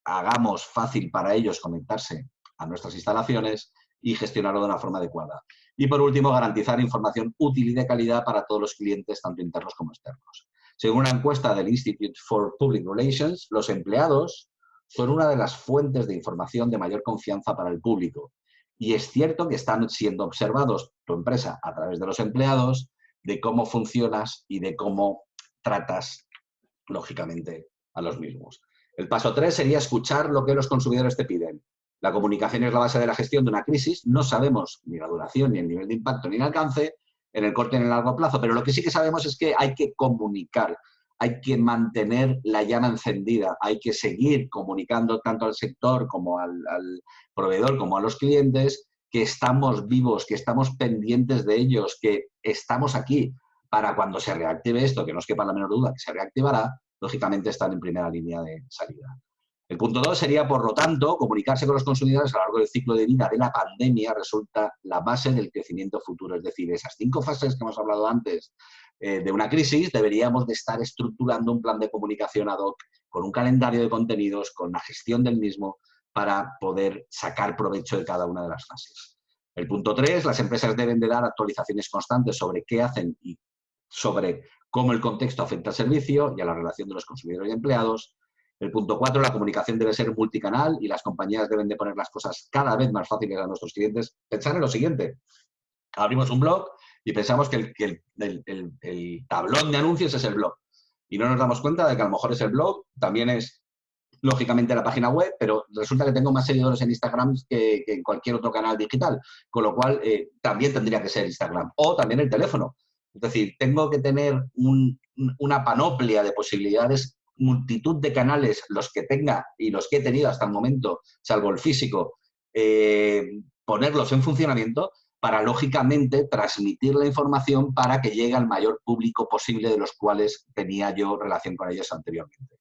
hagamos fácil para ellos conectarse a nuestras instalaciones y gestionarlo de una forma adecuada. Y por último, garantizar información útil y de calidad para todos los clientes, tanto internos como externos. Según una encuesta del Institute for Public Relations, los empleados son una de las fuentes de información de mayor confianza para el público. Y es cierto que están siendo observados tu empresa a través de los empleados, de cómo funcionas y de cómo tratas, lógicamente, a los mismos. El paso 3 sería escuchar lo que los consumidores te piden. La comunicación es la base de la gestión de una crisis. No sabemos ni la duración, ni el nivel de impacto, ni el alcance en el corto y en el largo plazo, pero lo que sí que sabemos es que hay que comunicar, hay que mantener la llama encendida, hay que seguir comunicando tanto al sector como al proveedor, como a los clientes, que estamos vivos, que estamos pendientes de ellos, que estamos aquí para cuando se reactive esto, que no os quepa la menor duda que se reactivará, lógicamente están en primera línea de salida. El punto 2 sería, por lo tanto, comunicarse con los consumidores a lo largo del ciclo de vida de la pandemia resulta la base del crecimiento futuro. Es decir, esas 5 fases que hemos hablado antes de una crisis, deberíamos de estar estructurando un plan de comunicación ad hoc con un calendario de contenidos, con la gestión del mismo, para poder sacar provecho de cada una de las fases. El punto 3, las empresas deben de dar actualizaciones constantes sobre qué hacen y sobre cómo el contexto afecta al servicio y a la relación de los consumidores y empleados. El punto 4, la comunicación debe ser multicanal y las compañías deben de poner las cosas cada vez más fáciles a nuestros clientes. Pensar en lo siguiente, abrimos un blog y pensamos que el tablón de anuncios es el blog y no nos damos cuenta de que a lo mejor es el blog, también es lógicamente la página web, pero resulta que tengo más seguidores en Instagram que en cualquier otro canal digital, con lo cual también tendría que ser Instagram o también el teléfono. Es decir, tengo que tener una panoplia de posibilidades, multitud de canales, los que tenga y los que he tenido hasta el momento, salvo el físico, ponerlos en funcionamiento para, lógicamente, transmitir la información para que llegue al mayor público posible de los cuales tenía yo relación con ellos anteriormente.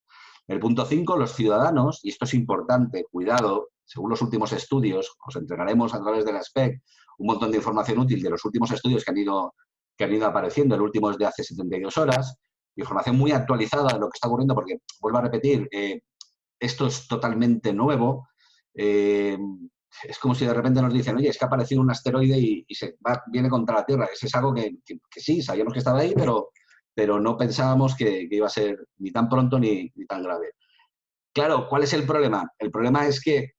El punto 5, los ciudadanos, y esto es importante, cuidado, según los últimos estudios, os entregaremos a través de la SPEC un montón de información útil de los últimos estudios que han ido apareciendo, el último es de hace 72 horas, información muy actualizada de lo que está ocurriendo, porque, vuelvo a repetir, esto es totalmente nuevo. Es como si de repente nos dicen, oye, es que ha aparecido un asteroide y viene contra la Tierra. Eso es algo que sí, sabíamos que estaba ahí, pero no pensábamos que iba a ser ni tan pronto ni tan grave. Claro, ¿cuál es el problema? El problema es que,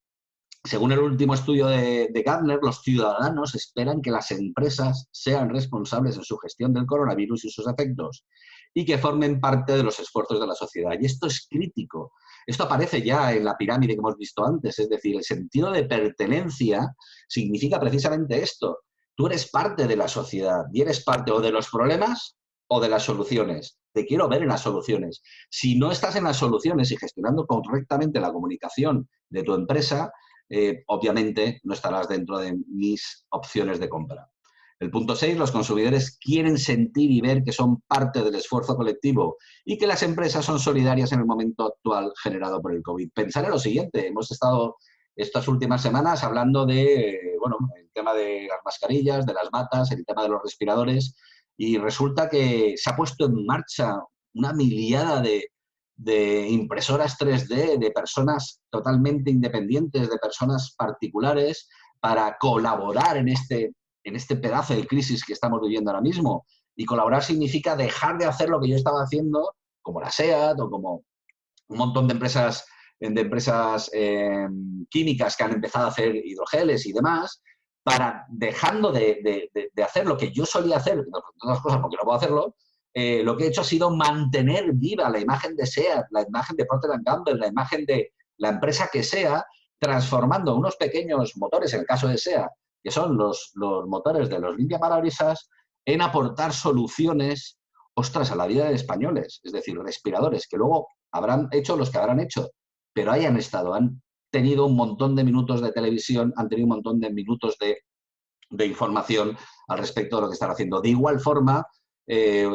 según el último estudio de Gartner, los ciudadanos esperan que las empresas sean responsables en su gestión del coronavirus y sus efectos y que formen parte de los esfuerzos de la sociedad. Y esto es crítico. Esto aparece ya en la pirámide que hemos visto antes. Es decir, el sentido de pertenencia significa precisamente esto. Tú eres parte de la sociedad y eres parte o de los problemas o de las soluciones. Te quiero ver en las soluciones. Si no estás en las soluciones y gestionando correctamente la comunicación de tu empresa, obviamente no estarás dentro de mis opciones de compra. El punto 6, los consumidores quieren sentir y ver que son parte del esfuerzo colectivo y que las empresas son solidarias en el momento actual generado por el COVID. Pensar en lo siguiente, hemos estado estas últimas semanas hablando de, el tema de las mascarillas, de las batas, el tema de los respiradores, y resulta que se ha puesto en marcha una miliada de impresoras 3D, de personas totalmente independientes, de personas particulares, para colaborar en este pedazo de crisis que estamos viviendo ahora mismo. Y colaborar significa dejar de hacer lo que yo estaba haciendo, como la SEAT o como un montón de empresas químicas que han empezado a hacer hidrogeles y demás, para dejando de hacer lo que yo solía hacer, entre otras cosas porque no puedo hacerlo, lo que he hecho ha sido mantener viva la imagen de SEAT, la imagen de Procter & Gamble, la imagen de la empresa que sea, transformando unos pequeños motores, en el caso de SEAT, que son los motores de los limpiaparabrisas, en aportar soluciones, ostras, a la vida de españoles, es decir, respiradores, que luego habrán hecho los que habrán hecho, pero hayan estado, han tenido un montón de minutos de televisión, han tenido un montón de minutos de información al respecto de lo que están haciendo. De igual forma,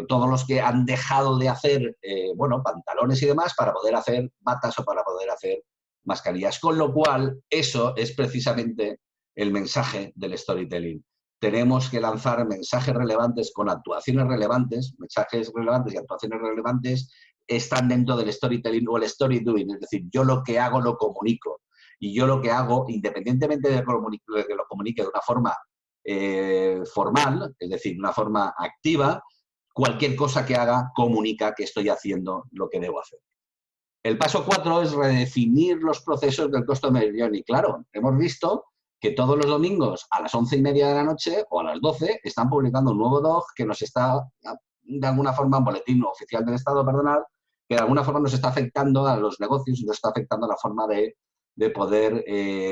todos los que han dejado de hacer, bueno, pantalones y demás para poder hacer batas o para poder hacer mascarillas. Con lo cual, eso es precisamente el mensaje del storytelling. Tenemos que lanzar mensajes relevantes con actuaciones relevantes. Mensajes relevantes y actuaciones relevantes están dentro del storytelling o el story doing. Es decir, yo lo que hago lo comunico. Y yo lo que hago, independientemente de que lo comunique de una forma formal, es decir, de una forma activa, cualquier cosa que haga comunica que estoy haciendo lo que debo hacer. El paso 4 es redefinir los procesos del Customer Journey. Claro, hemos visto que todos los domingos a las 11:30 de la noche o a las 12 están publicando un nuevo DOG que nos está, de alguna forma, un boletín oficial del Estado, perdonad, que de alguna forma nos está afectando a los negocios y nos está afectando a la forma de poder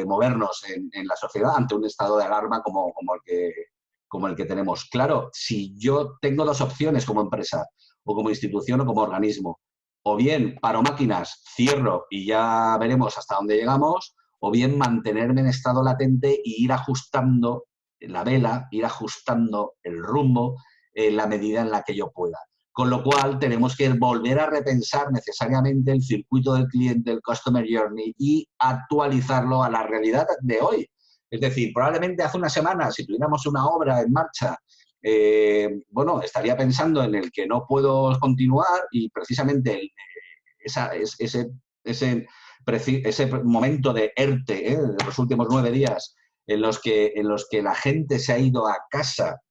movernos en la sociedad ante un estado de alarma como el que tenemos. Claro, si yo tengo dos opciones como empresa o como institución o como organismo, o bien paro máquinas, cierro y ya veremos hasta dónde llegamos, o bien mantenerme en estado latente e ir ajustando la vela, ir ajustando el rumbo en la medida en la que yo pueda. Con lo cual, tenemos que volver a repensar necesariamente el circuito del cliente, el Customer Journey, y actualizarlo a la realidad de hoy. Es decir, probablemente hace una semana, si tuviéramos una obra en marcha, bueno, estaría pensando en el que no puedo continuar y precisamente ese momento de ERTE, de los últimos 9 días, en los que la gente se ha ido a casa,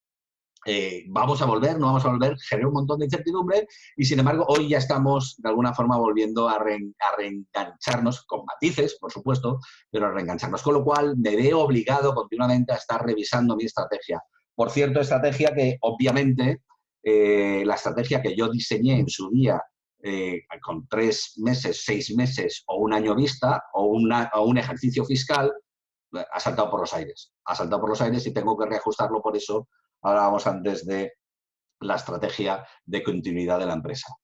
vamos a volver, no vamos a volver, genera un montón de incertidumbre y, sin embargo, hoy ya estamos, de alguna forma, volviendo a reengancharnos, con matices, por supuesto, pero a reengancharnos. Con lo cual, me veo obligado continuamente a estar revisando mi estrategia. Por cierto, estrategia que, obviamente, la estrategia que yo diseñé en su día, con 3 meses, 6 meses o un año vista o un ejercicio fiscal, ha saltado por los aires. Ha saltado por los aires y tengo que reajustarlo. Por eso hablábamos antes de la estrategia de continuidad de la empresa.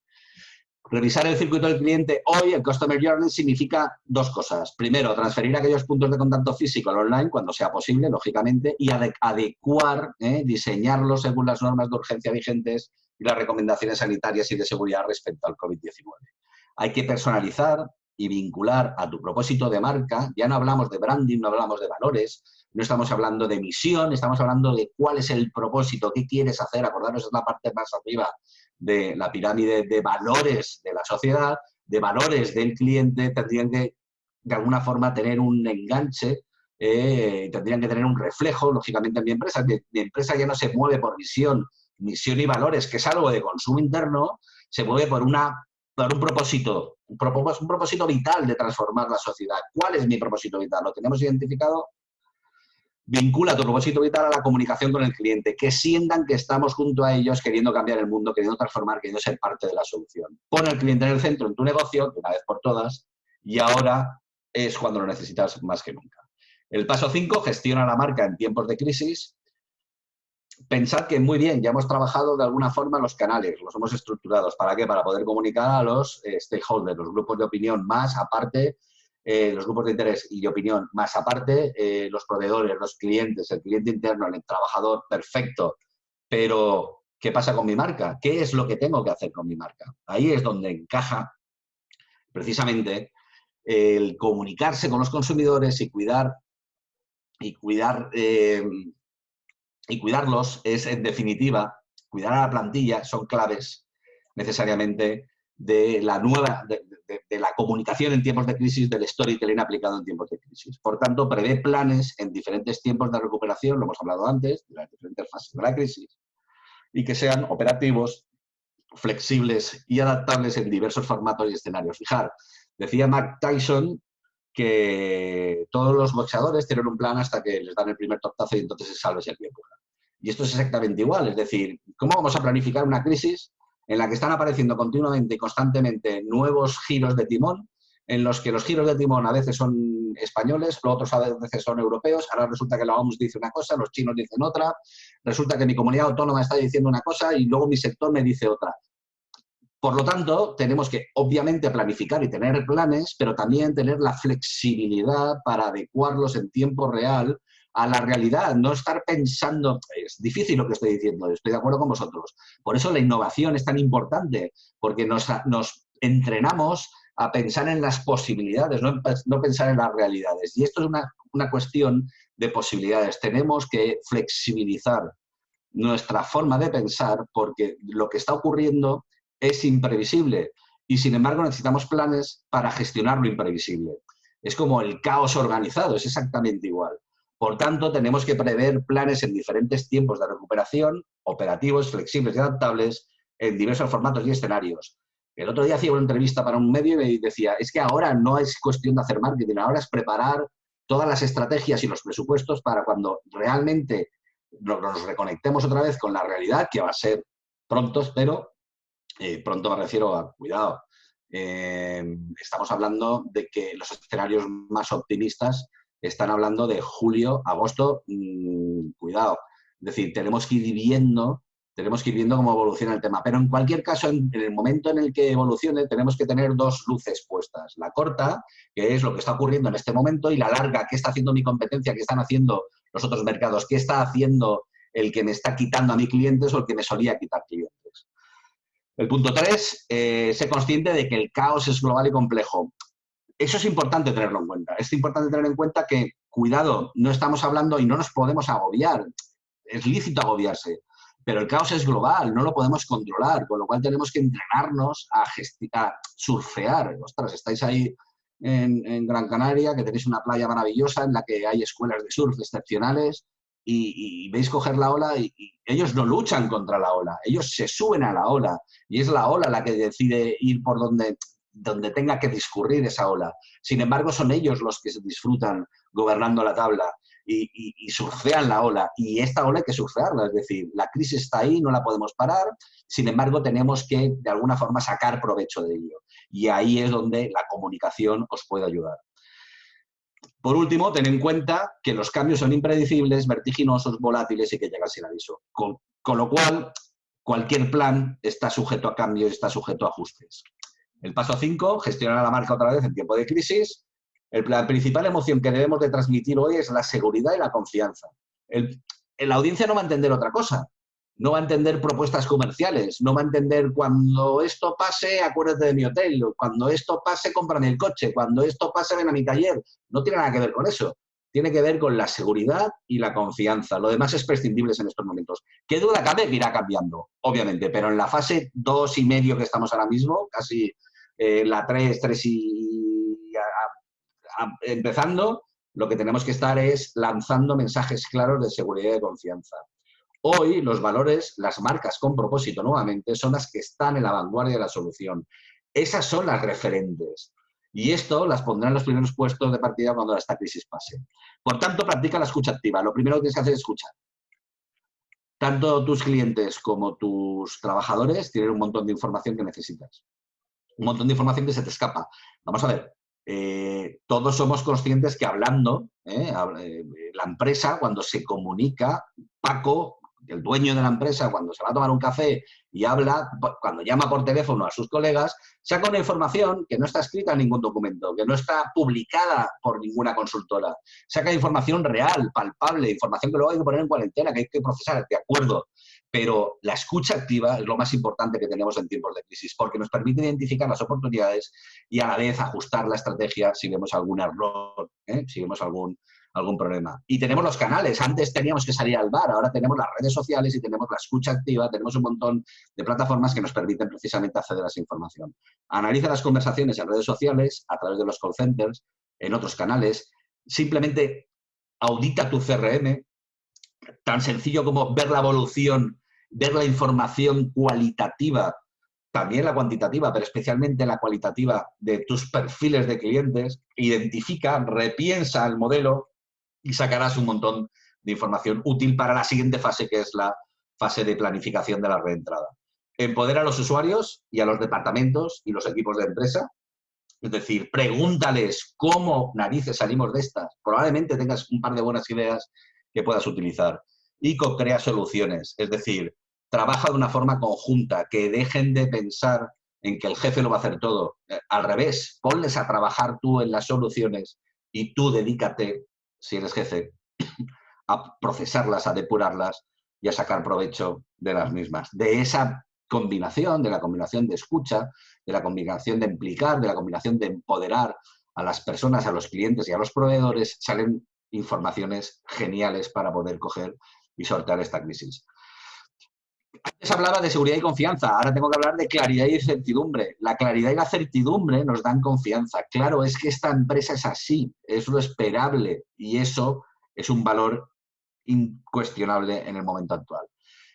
Revisar el circuito del cliente hoy, el Customer Journey, significa 2 cosas. Primero, transferir aquellos puntos de contacto físico al online cuando sea posible, lógicamente, y adecuar, diseñarlos según las normas de urgencia vigentes y las recomendaciones sanitarias y de seguridad respecto al COVID-19. Hay que personalizar y vincular a tu propósito de marca. Ya no hablamos de branding, no hablamos de valores, no estamos hablando de misión, estamos hablando de cuál es el propósito, qué quieres hacer. Acordaros, es la parte más arriba de la pirámide de valores de la sociedad, de valores del cliente. Tendrían que, de alguna forma, tener un enganche, tendrían que tener un reflejo, lógicamente, en mi empresa. Mi empresa ya no se mueve por misión y valores, que es algo de consumo interno, se mueve por un propósito, un propósito vital de transformar la sociedad. ¿Cuál es mi propósito vital? ¿Lo tenemos identificado? Vincula tu propósito vital a la comunicación con el cliente, que sientan que estamos junto a ellos queriendo cambiar el mundo, queriendo transformar, queriendo ser parte de la solución. Pon al cliente en el centro en tu negocio, de una vez por todas, y ahora es cuando lo necesitas más que nunca. El paso 5, gestiona la marca en tiempos de crisis. Pensad que, muy bien, ya hemos trabajado de alguna forma los canales, los hemos estructurado. ¿Para qué? Para poder comunicar a los stakeholders, los grupos de opinión, más aparte, los grupos de interés y de opinión, más aparte, los proveedores, los clientes, el cliente interno, el trabajador, perfecto. Pero, ¿qué pasa con mi marca? ¿Qué es lo que tengo que hacer con mi marca? Ahí es donde encaja precisamente el comunicarse con los consumidores y cuidarlos es, en definitiva, cuidar a la plantilla, son claves necesariamente de la comunicación en tiempos de crisis, del storytelling aplicado en tiempos de crisis. Por tanto, prevé planes en diferentes tiempos de recuperación, lo hemos hablado antes, de las diferentes fases de la crisis, y que sean operativos, flexibles y adaptables en diversos formatos y escenarios. Fijar, decía Mike Tyson que todos los boxeadores tienen un plan hasta que les dan el primer tortazo y entonces se salva si el pie empuja. Y esto es exactamente igual, es decir, ¿cómo vamos a planificar una crisis en la que están apareciendo continuamente y constantemente nuevos giros de timón, en los que los giros de timón a veces son españoles, los otros a veces son europeos, ahora resulta que la OMS dice una cosa, los chinos dicen otra, resulta que mi comunidad autónoma está diciendo una cosa y luego mi sector me dice otra. Por lo tanto, tenemos que, obviamente, planificar y tener planes, pero también tener la flexibilidad para adecuarlos en tiempo real a la realidad, no estar pensando, es difícil lo que estoy diciendo, estoy de acuerdo con vosotros. Por eso la innovación es tan importante, porque nos entrenamos a pensar en las posibilidades, no pensar en las realidades. Y esto es una cuestión de posibilidades. Tenemos que flexibilizar nuestra forma de pensar porque lo que está ocurriendo es imprevisible y, sin embargo, necesitamos planes para gestionar lo imprevisible. Es como el caos organizado, es exactamente igual. Por tanto, tenemos que prever planes en diferentes tiempos de recuperación, operativos, flexibles y adaptables, en diversos formatos y escenarios. El otro día hacía una entrevista para un medio y me decía, es que ahora no es cuestión de hacer marketing, ahora es preparar todas las estrategias y los presupuestos para cuando realmente nos reconectemos otra vez con la realidad, que va a ser pronto, espero. Pronto me refiero a, cuidado, estamos hablando de que los escenarios más optimistas están hablando de julio, agosto, cuidado. Es decir, tenemos que ir viendo cómo evoluciona el tema. Pero en cualquier caso, en el momento en el que evolucione, tenemos que tener dos luces puestas. La corta, que es lo que está ocurriendo en este momento, y la larga, qué está haciendo mi competencia, qué están haciendo los otros mercados, qué está haciendo el que me está quitando a mis clientes o el que me solía quitar clientes. El punto 3, ser consciente de que el caos es global y complejo. Eso es importante tenerlo en cuenta. Es importante tener en cuenta que, cuidado, no estamos hablando y no nos podemos agobiar. Es lícito agobiarse, pero el caos es global, no lo podemos controlar, con lo cual tenemos que entrenarnos a surfear. Ostras, estáis ahí en Gran Canaria, que tenéis una playa maravillosa en la que hay escuelas de surf excepcionales, y veis coger la ola y ellos no luchan contra la ola, ellos se suben a la ola y es la ola la que decide ir por donde tenga que discurrir esa ola. Sin embargo, son ellos los que se disfrutan gobernando la tabla y surfean la ola. Y esta ola hay que surfearla, es decir, la crisis está ahí, no la podemos parar, sin embargo, tenemos que, de alguna forma, sacar provecho de ello. Y ahí es donde la comunicación os puede ayudar. Por último, ten en cuenta que los cambios son impredecibles, vertiginosos, volátiles y que llegan sin aviso. Con lo cual, cualquier plan está sujeto a cambios y está sujeto a ajustes. El paso 5, gestionar a la marca otra vez en tiempo de crisis. La principal emoción que debemos de transmitir hoy es la seguridad y la confianza. La audiencia no va a entender otra cosa. No va a entender propuestas comerciales, no va a entender cuando esto pase, acuérdate de mi hotel, cuando esto pase, cómprame el coche, cuando esto pase, ven a mi taller. No tiene nada que ver con eso. Tiene que ver con la seguridad y la confianza. Lo demás es prescindible en estos momentos. ¿Qué duda cabe? Que irá cambiando, obviamente, pero en la fase 2,5 que estamos ahora mismo, casi la 3 y empezando, lo que tenemos que estar es lanzando mensajes claros de seguridad y de confianza. Hoy los valores, las marcas con propósito nuevamente, son las que están en la vanguardia de la solución. Esas son las referentes. Y esto las pondrá en los primeros puestos de partida cuando esta crisis pase. Por tanto, practica la escucha activa. Lo primero que tienes que hacer es escuchar. Tanto tus clientes como tus trabajadores tienen un montón de información que necesitas. Un montón de información que se te escapa. Vamos a ver. Todos somos conscientes que hablando, la empresa, cuando se comunica, Paco, el dueño de la empresa, cuando se va a tomar un café y habla, cuando llama por teléfono a sus colegas, saca una información que no está escrita en ningún documento, que no está publicada por ninguna consultora. Saca información real, palpable, información que luego hay que poner en cuarentena, que hay que procesar, de acuerdo. Pero la escucha activa es lo más importante que tenemos en tiempos de crisis, porque nos permite identificar las oportunidades y a la vez ajustar la estrategia si vemos algún error, si vemos algún problema. Y tenemos los canales. Antes teníamos que salir al bar, ahora tenemos las redes sociales y tenemos la escucha activa, tenemos un montón de plataformas que nos permiten precisamente acceder a esa información. Analiza las conversaciones en redes sociales, a través de los call centers, en otros canales. Simplemente audita tu CRM, tan sencillo como ver la evolución, ver la información cualitativa, también la cuantitativa, pero especialmente la cualitativa de tus perfiles de clientes. Identifica, repiensa el modelo y sacarás un montón de información útil para la siguiente fase, que es la fase de planificación de la reentrada. Empodera a los usuarios y a los departamentos y los equipos de empresa. Es decir, pregúntales cómo narices salimos de estas. Probablemente tengas un par de buenas ideas que puedas utilizar. Y co-crea soluciones. Es decir, trabaja de una forma conjunta, que dejen de pensar en que el jefe lo va a hacer todo. Al revés, ponles a trabajar tú en las soluciones y tú dedícate, si eres jefe, a procesarlas, a depurarlas y a sacar provecho de las mismas. De esa combinación, de la combinación de escucha, de la combinación de implicar, de la combinación de empoderar a las personas, a los clientes y a los proveedores, salen informaciones geniales para poder coger y sortear esta crisis. Antes hablaba de seguridad y confianza, ahora tengo que hablar de claridad y certidumbre. La claridad y la certidumbre nos dan confianza. Claro, es que esta empresa es así, es lo esperable y eso es un valor incuestionable en el momento actual.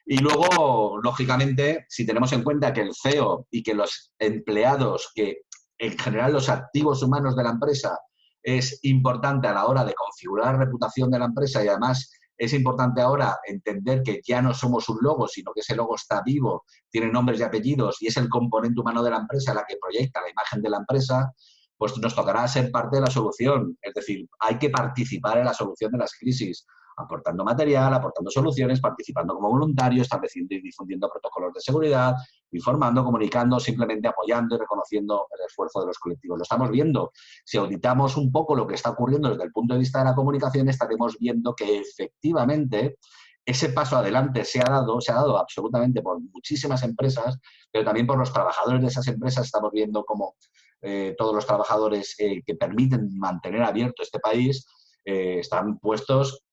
Y luego, lógicamente, si tenemos en cuenta que el CEO y que los empleados, que en general los activos humanos de la empresa es importante a la hora de configurar la reputación de la empresa y además es importante ahora entender que ya no somos un logo, sino que ese logo está vivo, tiene nombres y apellidos y es el componente humano de la empresa la que proyecta la imagen de la empresa, pues nos tocará ser parte de la solución. Es decir, hay que participar en la solución de las crisis, aportando material, aportando soluciones, participando como voluntario, estableciendo y difundiendo protocolos de seguridad, informando, comunicando, simplemente apoyando y reconociendo el esfuerzo de los colectivos. Lo estamos viendo. Si auditamos un poco lo que está ocurriendo desde el punto de vista de la comunicación, estaremos viendo que efectivamente ese paso adelante se ha dado absolutamente por muchísimas empresas, pero también por los trabajadores de esas empresas. Estamos viendo cómo todos los trabajadores que permiten mantener abierto este país están puestos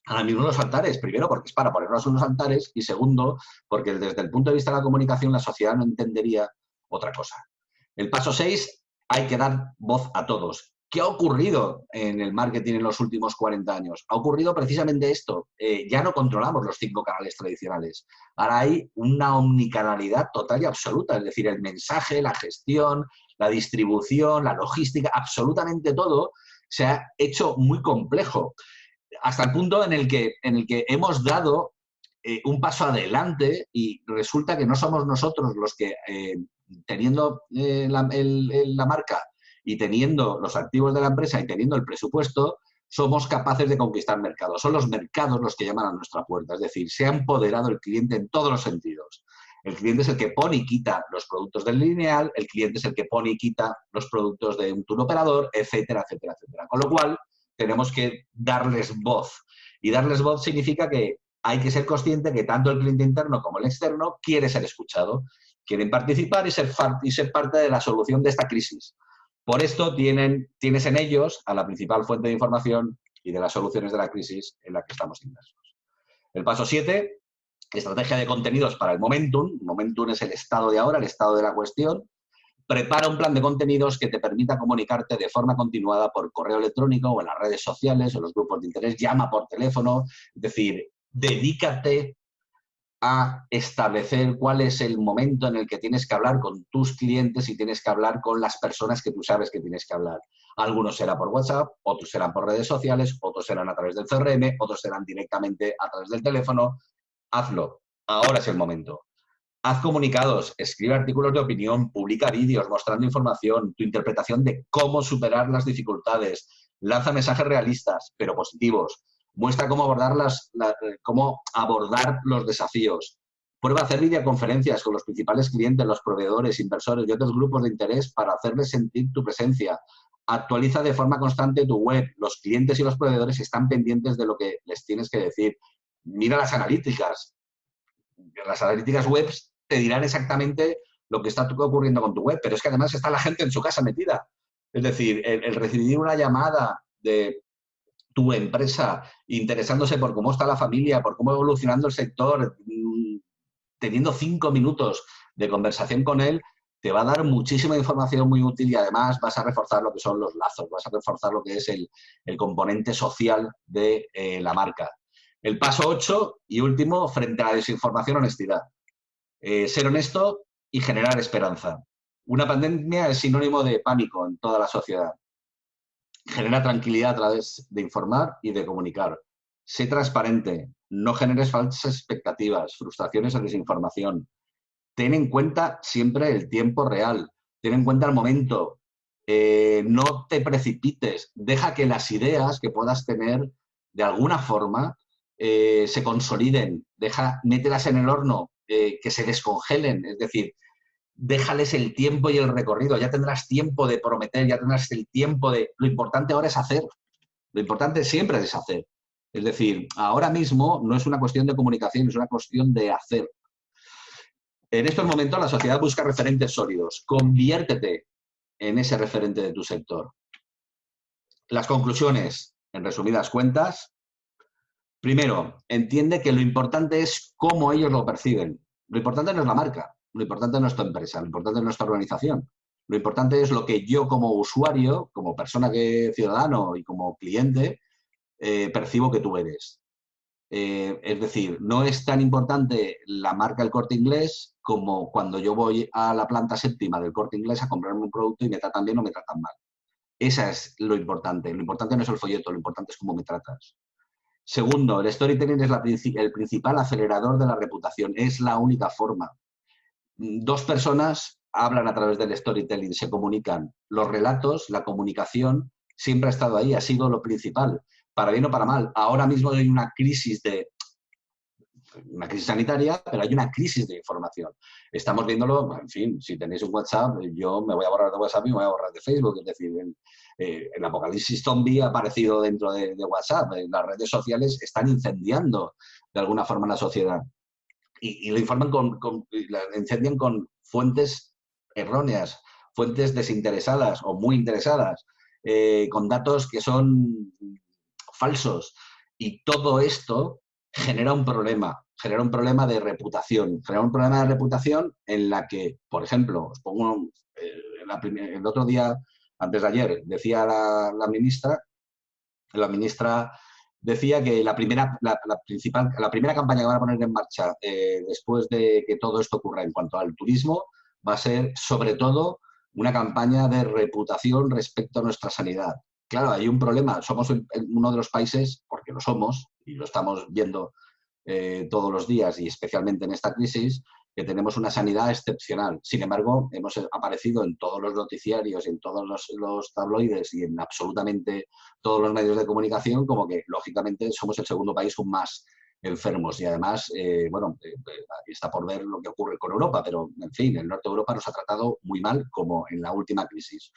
ahora mismo los altares. Primero, porque es para ponernos unos altares y segundo, porque desde el punto de vista de la comunicación la sociedad no entendería otra cosa. El paso 6, hay que dar voz a todos. ¿Qué ha ocurrido en el marketing en los últimos 40 años? Ha ocurrido precisamente esto. Ya no controlamos los 5 canales tradicionales. Ahora hay una omnicanalidad total y absoluta. Es decir, el mensaje, la gestión, la distribución, la logística, absolutamente todo se ha hecho muy complejo. Hasta el punto en el que hemos dado un paso adelante y resulta que no somos nosotros los que, teniendo la marca y teniendo los activos de la empresa y teniendo el presupuesto, somos capaces de conquistar mercados. Son los mercados los que llaman a nuestra puerta. Es decir, se ha empoderado el cliente en todos los sentidos. El cliente es el que pone y quita los productos del lineal, el cliente es el que pone y quita los productos de un tour operador, etcétera, etcétera, etcétera. Con lo cual, tenemos que darles voz. Y darles voz significa que hay que ser consciente que tanto el cliente interno como el externo quiere ser escuchado, quieren participar y ser parte de la solución de esta crisis. Por esto tienes en ellos a la principal fuente de información y de las soluciones de la crisis en la que estamos inmersos. El paso 7, estrategia de contenidos para el momentum. Momentum es el estado de ahora, el estado de la cuestión. Prepara un plan de contenidos que te permita comunicarte de forma continuada por correo electrónico o en las redes sociales o en los grupos de interés, llama por teléfono. Es decir, dedícate a establecer cuál es el momento en el que tienes que hablar con tus clientes y tienes que hablar con las personas que tú sabes que tienes que hablar. Algunos serán por WhatsApp, otros serán por redes sociales, otros serán a través del CRM, otros serán directamente a través del teléfono. Hazlo. Ahora es el momento. Haz comunicados, escribe artículos de opinión, publica vídeos mostrando información, tu interpretación de cómo superar las dificultades, lanza mensajes realistas, pero positivos, muestra cómo abordar los desafíos, prueba a hacer videoconferencias con los principales clientes, los proveedores, inversores y otros grupos de interés para hacerles sentir tu presencia. Actualiza de forma constante tu web, los clientes y los proveedores están pendientes de lo que les tienes que decir. Mira las analíticas web te dirán exactamente lo que está ocurriendo con tu web, pero es que además está la gente en su casa metida. Es decir, el recibir una llamada de tu empresa interesándose por cómo está la familia, por cómo va evolucionando el sector, teniendo 5 minutos de conversación con él, te va a dar muchísima información muy útil y además vas a reforzar lo que son los lazos, vas a reforzar lo que es el componente social de la marca. El paso 8 y último, frente a la desinformación, honestidad. Ser honesto y generar esperanza. Una pandemia es sinónimo de pánico en toda la sociedad. Genera tranquilidad a través de informar y de comunicar. Sé transparente, no generes falsas expectativas, frustraciones o desinformación. ten en cuenta siempre el tiempo real, ten en cuenta el momento, no te precipites, deja que las ideas que puedas tener de alguna forma se consoliden, mételas en el horno, que se descongelen, es decir, déjales el tiempo y el recorrido, ya tendrás tiempo de prometer, ya tendrás el tiempo de... Lo importante ahora es hacer, lo importante siempre es hacer. Es decir, ahora mismo no es una cuestión de comunicación, es una cuestión de hacer. En estos momentos la sociedad busca referentes sólidos. Conviértete en ese referente de tu sector. Las conclusiones, en resumidas cuentas. Primero, entiende que lo importante es cómo ellos lo perciben. Lo importante no es la marca, lo importante no es tu empresa, lo importante es nuestra organización. Lo importante es lo que yo como usuario, como persona ciudadano y como cliente, percibo que tú eres. Es decir, no es tan importante la marca El Corte Inglés como cuando yo voy a la planta séptima del Corte Inglés a comprarme un producto y me tratan bien o me tratan mal. Esa es lo importante. Lo importante no es el folleto, lo importante es cómo me tratas. Segundo, el storytelling es el principal acelerador de la reputación. Es la única forma. Dos personas hablan a través del storytelling, se comunican. Los relatos, la comunicación, siempre ha estado ahí, ha sido lo principal, para bien o para mal. Ahora mismo hay una crisis sanitaria, pero hay una crisis de información. Estamos viéndolo, en fin, si tenéis un WhatsApp, yo me voy a borrar de WhatsApp y me voy a borrar de Facebook. Es decir, el apocalipsis zombie ha aparecido dentro de WhatsApp. Las redes sociales están incendiando de alguna forma la sociedad. Y lo informan la incendian con fuentes erróneas, fuentes desinteresadas o muy interesadas, con datos que son falsos. Y todo esto genera un problema de reputación. Genera un problema de reputación en la que, por ejemplo, os pongo el otro día, antes de ayer, decía la ministra decía que la primera campaña que van a poner en marcha después de que todo esto ocurra en cuanto al turismo va a ser, sobre todo, una campaña de reputación respecto a nuestra sanidad. Claro, hay un problema. Somos uno de los países, porque lo somos, y lo estamos viendo todos los días, y especialmente en esta crisis, que tenemos una sanidad excepcional. Sin embargo, hemos aparecido en todos los noticiarios, en todos los tabloides y en absolutamente todos los medios de comunicación como que, lógicamente, somos el segundo país con más enfermos. Y además, está por ver lo que ocurre con Europa, pero, en fin, el norte de Europa nos ha tratado muy mal, como en la última crisis.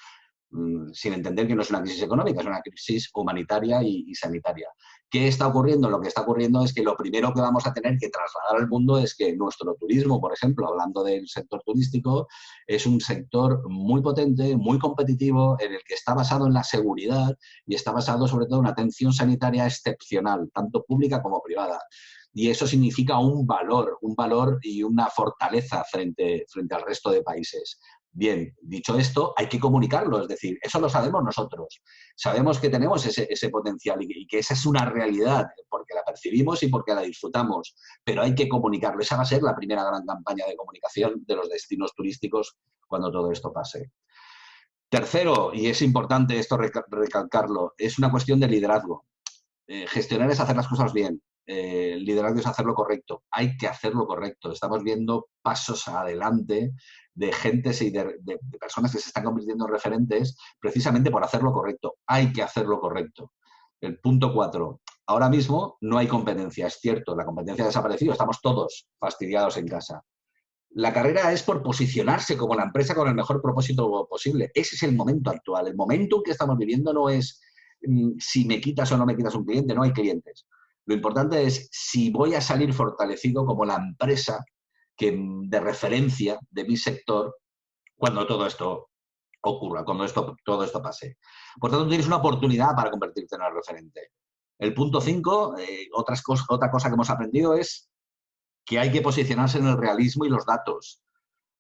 Sin entender que no es una crisis económica, es una crisis humanitaria y sanitaria. ¿Qué está ocurriendo? Lo que está ocurriendo es que lo primero que vamos a tener que trasladar al mundo es que nuestro turismo, por ejemplo, hablando del sector turístico, es un sector muy potente, muy competitivo, en el que está basado en la seguridad y está basado sobre todo en una atención sanitaria excepcional, tanto pública como privada. Y eso significa un valor y una fortaleza frente al resto de países. Bien, dicho esto, hay que comunicarlo, es decir, eso lo sabemos nosotros. Sabemos que tenemos ese potencial y que esa es una realidad, porque la percibimos y porque la disfrutamos, pero hay que comunicarlo. Esa va a ser la primera gran campaña de comunicación de los destinos turísticos cuando todo esto pase. Tercero, y es importante esto recalcarlo, es una cuestión de liderazgo. Gestionar es hacer las cosas bien. El liderazgo es hacer lo correcto. Hay que hacer lo correcto. Estamos viendo pasos adelante de gentes y de personas que se están convirtiendo en referentes precisamente por hacer lo correcto. Hay que hacer lo correcto. El punto 4. Ahora mismo no hay competencia, es cierto. La competencia ha desaparecido. Estamos todos fastidiados en casa. La carrera es por posicionarse como la empresa con el mejor propósito posible. Ese es el momento actual. El momento que estamos viviendo no es si me quitas o no me quitas un cliente, no hay clientes. Lo importante es si voy a salir fortalecido como la empresa de referencia de mi sector cuando todo esto ocurra, cuando todo esto pase. Por tanto, tienes una oportunidad para convertirte en el referente. El punto 5, otra cosa que hemos aprendido es que hay que posicionarse en el realismo y los datos,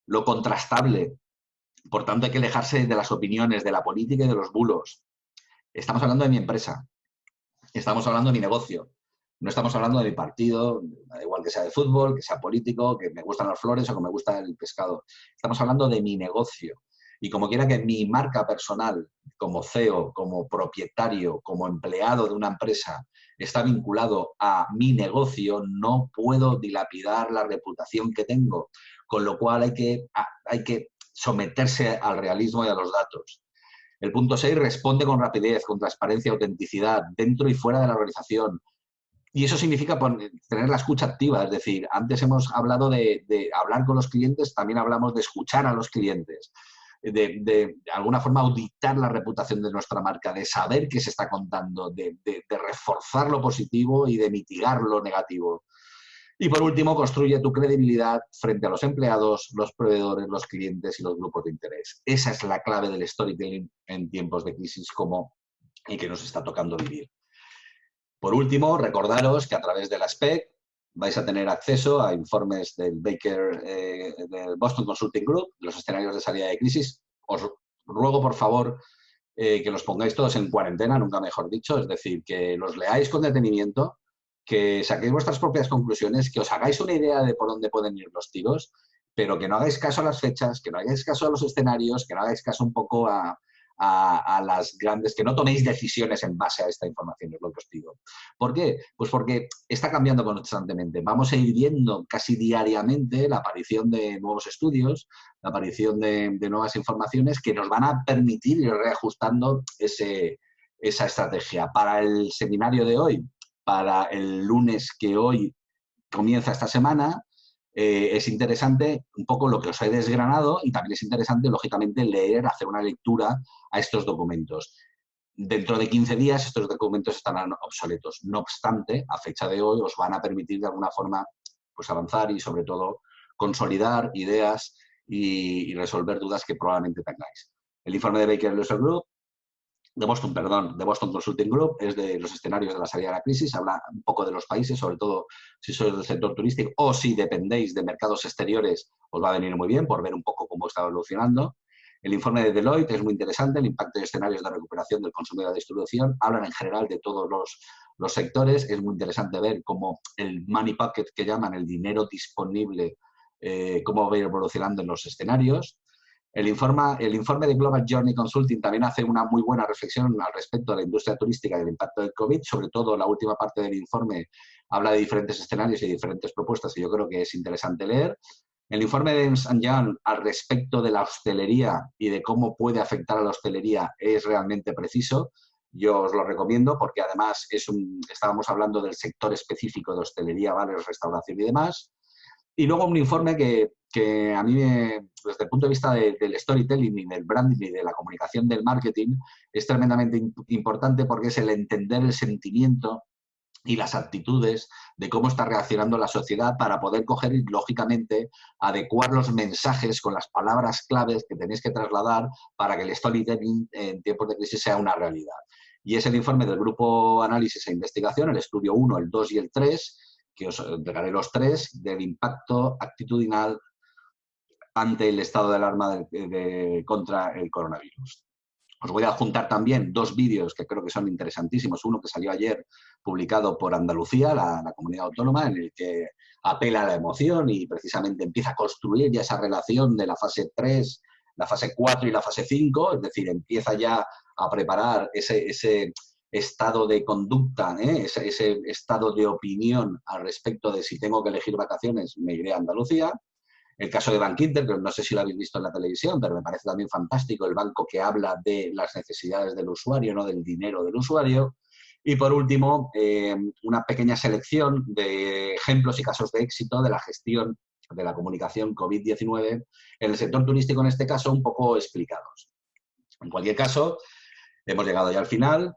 lo contrastable. Por tanto, hay que alejarse de las opiniones, de la política y de los bulos. Estamos hablando de mi empresa, estamos hablando de mi negocio, no estamos hablando de mi partido, da igual que sea de fútbol, que sea político, que me gustan las flores o que me gusta el pescado. Estamos hablando de mi negocio. Y como quiera que mi marca personal, como CEO, como propietario, como empleado de una empresa, está vinculado a mi negocio, no puedo dilapidar la reputación que tengo. con lo cual hay que someterse al realismo y a los datos. El punto 6, responde con rapidez, con transparencia y autenticidad, dentro y fuera de la organización. Y eso significa tener la escucha activa, es decir, antes hemos hablado de hablar con los clientes, también hablamos de escuchar a los clientes, de alguna forma auditar la reputación de nuestra marca, de saber qué se está contando, de reforzar lo positivo y de mitigar lo negativo. Y por último, construye tu credibilidad frente a los empleados, los proveedores, los clientes y los grupos de interés. Esa es la clave del storytelling en tiempos de crisis como el que nos está tocando vivir. Por último, recordaros que a través de la SPEC vais a tener acceso a informes del del Boston Consulting Group, los escenarios de salida de crisis. Os ruego, por favor, que los pongáis todos en cuarentena, nunca mejor dicho, es decir, que los leáis con detenimiento, que saquéis vuestras propias conclusiones, que os hagáis una idea de por dónde pueden ir los tiros, pero que no hagáis caso a las fechas, que no hagáis caso a los escenarios, que no hagáis caso un poco a las grandes, que no toméis decisiones en base a esta información, es lo que os pido. ¿Por qué? Pues porque está cambiando constantemente. Vamos a ir viendo casi diariamente la aparición de nuevos estudios, la aparición de nuevas informaciones que nos van a permitir ir reajustando esa estrategia. Para el seminario de hoy, para el lunes que hoy comienza esta semana, es interesante un poco lo que os he desgranado y también es interesante, lógicamente, leer, hacer una lectura a estos documentos. Dentro de 15 días estos documentos estarán obsoletos. No obstante, a fecha de hoy os van a permitir de alguna forma pues, avanzar y, sobre todo, consolidar ideas y resolver dudas que probablemente tengáis. El informe de Baker Loser Group, de Boston Consulting Group, es de los escenarios de la salida de la crisis, habla un poco de los países, sobre todo si sois del sector turístico o si dependéis de mercados exteriores, os va a venir muy bien por ver un poco cómo está evolucionando. El informe de Deloitte es muy interesante, el impacto de escenarios de recuperación del consumo y la distribución, hablan en general de todos los sectores, es muy interesante ver cómo el money pocket que llaman, el dinero disponible, cómo va a ir evolucionando en los escenarios. El informe de Global Journey Consulting también hace una muy buena reflexión al respecto de la industria turística y del impacto del COVID. Sobre todo, la última parte del informe habla de diferentes escenarios y diferentes propuestas que yo creo que es interesante leer. El informe de Ernst & Young al respecto de la hostelería y de cómo puede afectar a la hostelería es realmente preciso. Yo os lo recomiendo porque además estábamos hablando del sector específico de hostelería, bares, restauración y demás. Y luego un informe que a mí, desde el punto de vista del storytelling y del branding y de la comunicación del marketing, es tremendamente importante porque es el entender el sentimiento y las actitudes de cómo está reaccionando la sociedad para poder coger y, lógicamente, adecuar los mensajes con las palabras claves que tenéis que trasladar para que el storytelling en tiempos de crisis sea una realidad. Y es el informe del Grupo Análisis e Investigación, el estudio 1, el 2 y el 3, que os entregaré los 3, del impacto actitudinal ante el estado de alarma contra el coronavirus. Os voy a adjuntar también 2 vídeos que creo que son interesantísimos. Uno que salió ayer, publicado por Andalucía, la comunidad autónoma, en el que apela a la emoción y precisamente empieza a construir ya esa relación de la fase 3, la fase 4 y la fase 5, es decir, empieza ya a preparar ese estado de conducta, ese estado de opinión al respecto de si tengo que elegir vacaciones, me iré a Andalucía. El caso de Bankinter, que no sé si lo habéis visto en la televisión, pero me parece también fantástico, el banco que habla de las necesidades del usuario, no del dinero del usuario. Y por último, una pequeña selección de ejemplos y casos de éxito de la gestión de la comunicación COVID-19 en el sector turístico, en este caso, un poco explicados. En cualquier caso, hemos llegado ya al final.